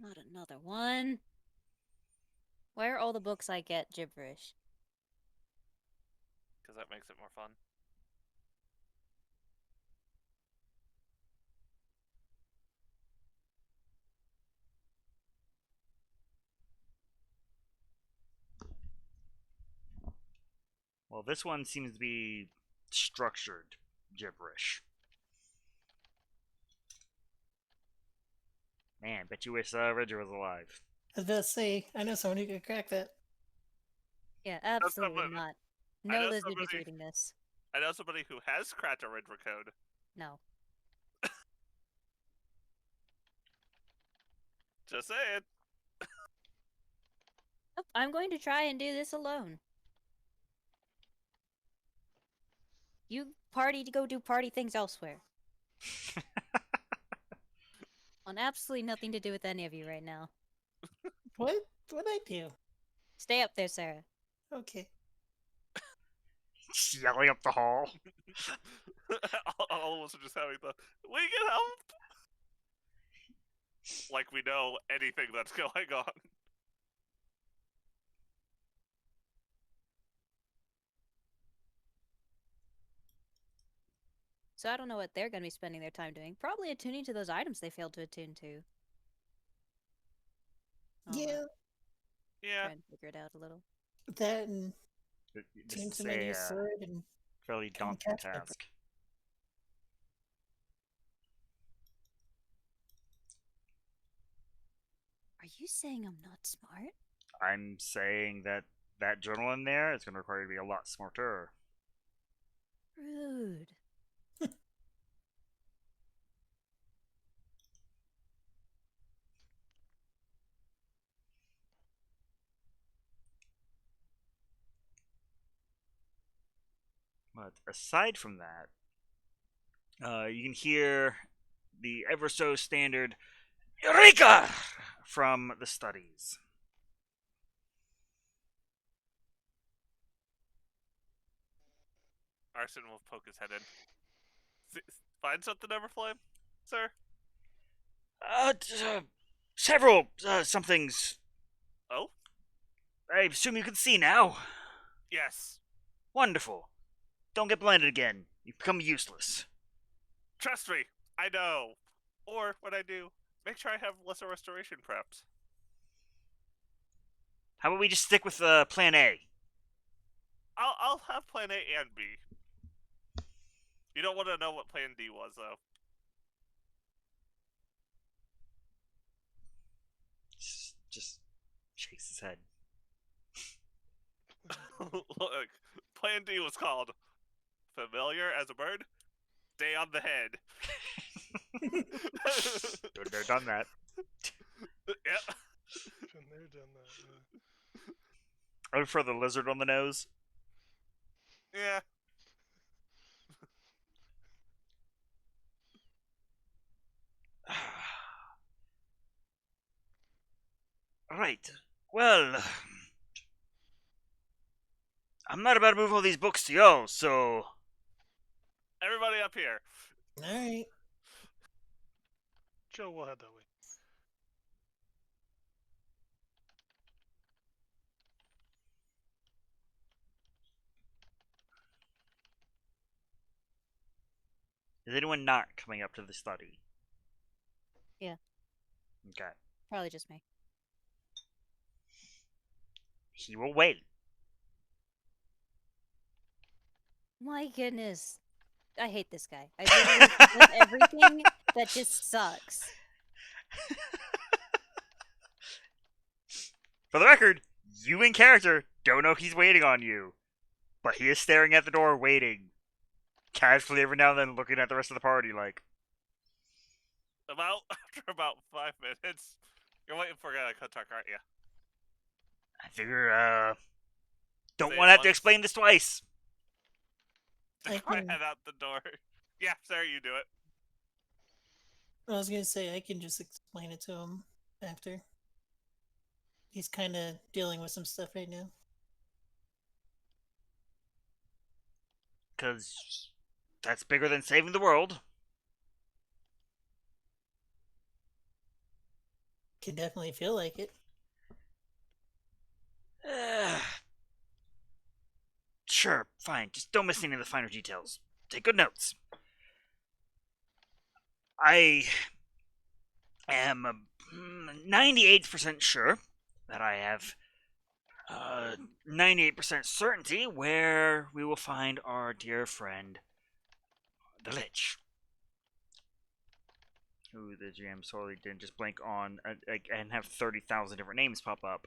Not another one. Why are all the books I get gibberish? Because that makes it more fun. Well, this one seems to be structured gibberish. Man, bet you wish Ridger was alive. I was about to say, I know someone who could crack that. Yeah, absolutely somebody- not. I No know lizard is somebody- reading this. I know somebody who has cracked a Ridra code. No. Just saying. Nope, I'm going to try and do this alone. You party to go do party things elsewhere. On absolutely nothing to do with any of you right now. What? What'd I do? Stay up there, Sarah. Okay. Just yelling up the hall. All of us are just having the, we can help! Like we know anything that's going on. So I don't know what they're going to be spending their time doing. Probably attuning to those items they failed to attune to. Yeah, Yeah. Try and figure it out a little. that and This tune is to my new a sword and fairly Come daunting catch my breath. task. Are you saying I'm not smart? I'm saying that that journal in there is going to require you to be a lot smarter. Rude. But aside from that, you can hear the ever so standard Eureka from the studies. Arson will poke his head in. Find something, Everflame? Sir? Several somethings. Oh? I assume you can see now. Yes. Wonderful. Don't get blinded again. You've become useless. Trust me, I know. Or, when I do, make sure I have lesser restoration prepped. How about we just stick with plan A? I'll have plan A and B. You don't want to know what plan D was, though. Just shakes his head. Look, plan D was called familiar as a bird, stay on the head. Been there, done that. Yep. Been there, done that. I prefer the lizard on the nose. Yeah. Alright. Well, I'm not about to move all these books to y'all, so. Everybody up here. All right. Joe will head that way. Is anyone not coming up to the study? Yeah. Okay. Probably just me. He will wait. My goodness. I hate this guy. I literally he does everything that just sucks. For the record, you in character don't know he's waiting on you. But he is staring at the door waiting. Casually every now and then looking at the rest of the party like, After about 5 minutes, you're waiting for Kotak, aren't you? I figure, don't Say want to have to once. explain this twice. I Go can- head out the door. Yeah, Sarah, you do it. I was gonna say I can just explain it to him after. He's kind of dealing with some stuff right now. Because that's bigger than saving the world. Can definitely feel like it. Sure, fine. Just don't miss any of the finer details. Take good notes. I am 98% sure that I have 98% certainty where we will find our dear friend, the Lich. Who the GM sorely didn't just blank on and have 30,000 different names pop up.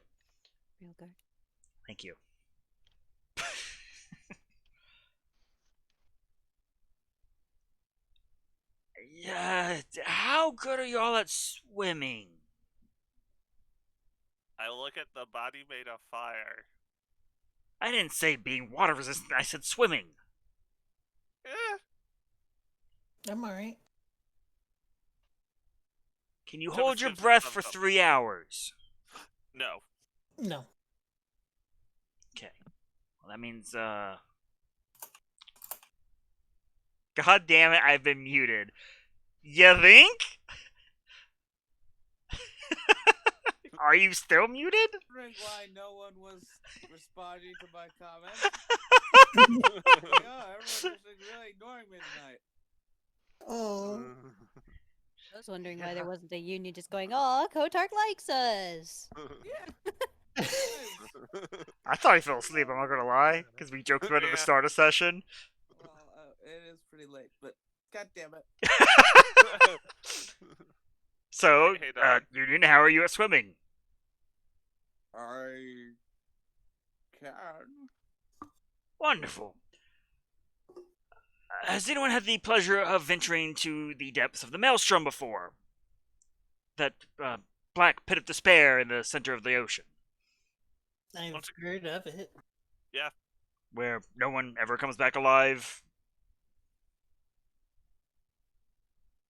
Real good. Thank you. Yeah, how good are y'all at swimming? I look at the body made of fire. I didn't say being water resistant, I said swimming. Eh, I'm all right. Can you Took a hold your sip of breath for something. 3 hours? no. No. Okay. Well, that means, God damn it, I've been muted. You think? Are you still muted? Wondering why no one was responding to my comments. Like, oh, everyone's just really ignoring me tonight. Oh. I was wondering why there wasn't a union just going, "Oh, Kotark likes us." I thought he fell asleep, I'm not gonna lie, because we joked about it at the Yeah. start of session. Well, it is pretty late, but god damn it. So, Hey, dog. Union, how are you at swimming? I can. Wonderful. Has anyone had the pleasure of venturing to the depths of the Maelstrom before? That black pit of despair in the center of the ocean, I've Once heard of it. where no one ever comes back alive.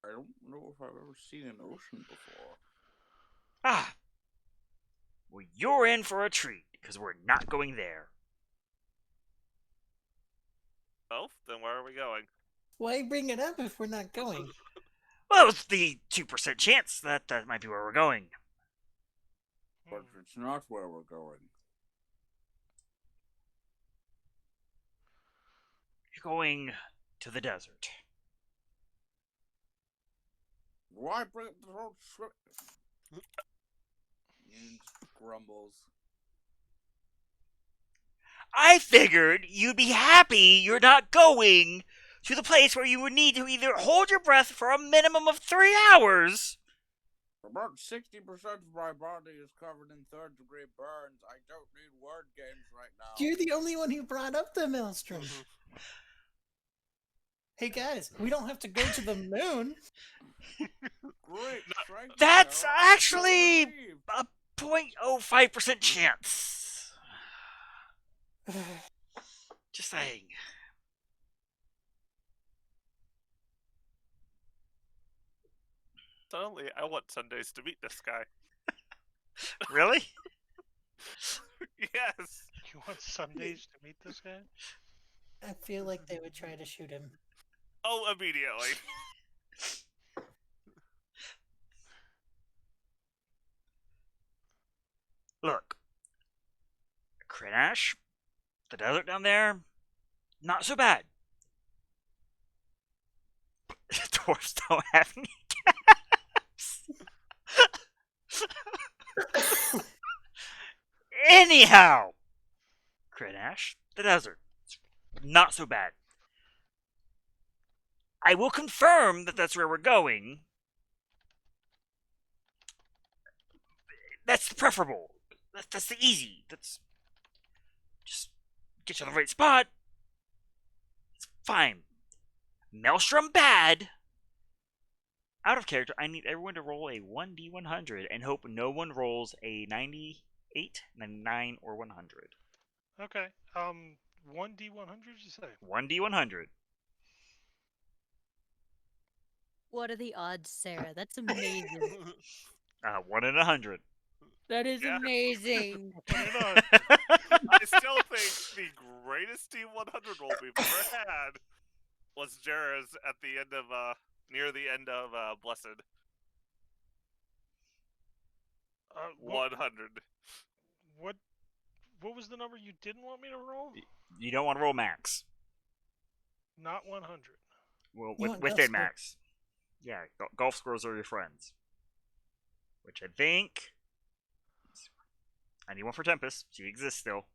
I don't know if I've ever seen an ocean before. Ah. Well, you're in for a treat, because we're not going there. Oh, then where are we going? Why bring it up if we're not going? Well, it's the 2% chance that that might be where we're going. But it's not where we're going. You're going to the desert. Why bring up the whole shit? And grumbles. I figured you'd be happy you're not going to the place where you would need to either hold your breath for a minimum of 3 hours. About 60% of my body is covered in third-degree burns. I don't need word games right now. You're the only one who brought up the maelstrom. Hey guys, we don't have to go to the moon. Great. Thank you, That's Sarah. actually Relieved. a 0.05% chance. Just saying. Suddenly, I want Sundays to meet this guy. Really? Yes. You want Sundays to meet this guy? I feel like they would try to shoot him. Oh, immediately. Look, Krinash, the desert down there, not so bad. Dwarves don't have any caps. Anyhow, Krinash, the desert, not so bad. I will confirm that that's where we're going. That's the preferable. That's the easy. That's just get you on the right spot. It's fine. Maelstrom bad. Out of character, I need everyone to roll a 1d100 and hope no one rolls a 98, 99, or 100. Okay. 1D100, you say? 1d100. What are the odds, Sarah? That's amazing. 1 in 100. That is Yeah. amazing. Put it on. I still think the greatest D100 roll we've ever had was Jera's at the end of near the end of Blessed. What, 100. what was the number you didn't want me to roll? You don't want to roll max. Not 100. Well, You want within golf max. Yeah, golf scores are your friends. Which I think. I need one for Tempest. She exists still.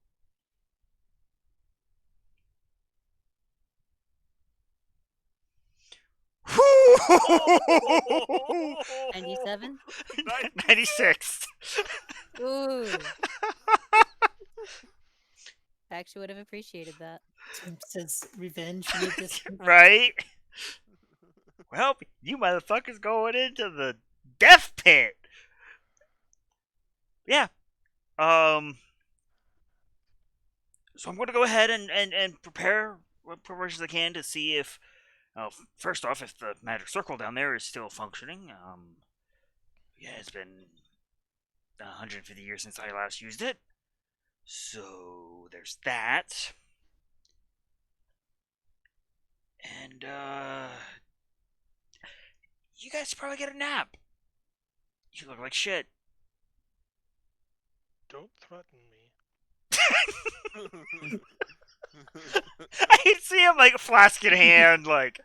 Oh! 97? 96. Ooh. I actually would have appreciated that. Tim says revenge. You need this. Right? Well, you motherfuckers going into the death pit. Yeah. So I'm going to go ahead and prepare what preparations I can to see if, first off, if the magic circle down there is still functioning. Yeah, it's been 150 years since I last used it. So there's that. And, you guys probably get a nap. You look like shit. Don't threaten me. I can see him like flask in hand, like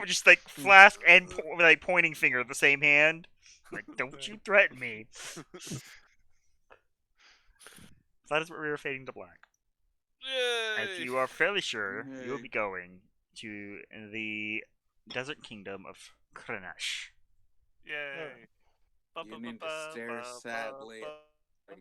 just like flask and like pointing finger at the same hand. Like, don't you threaten me. That is what we were fading to black. As Yay! you are fairly sure you will Yay. be going to the desert kingdom of Krinash. Yay! Beginning to stare sadly at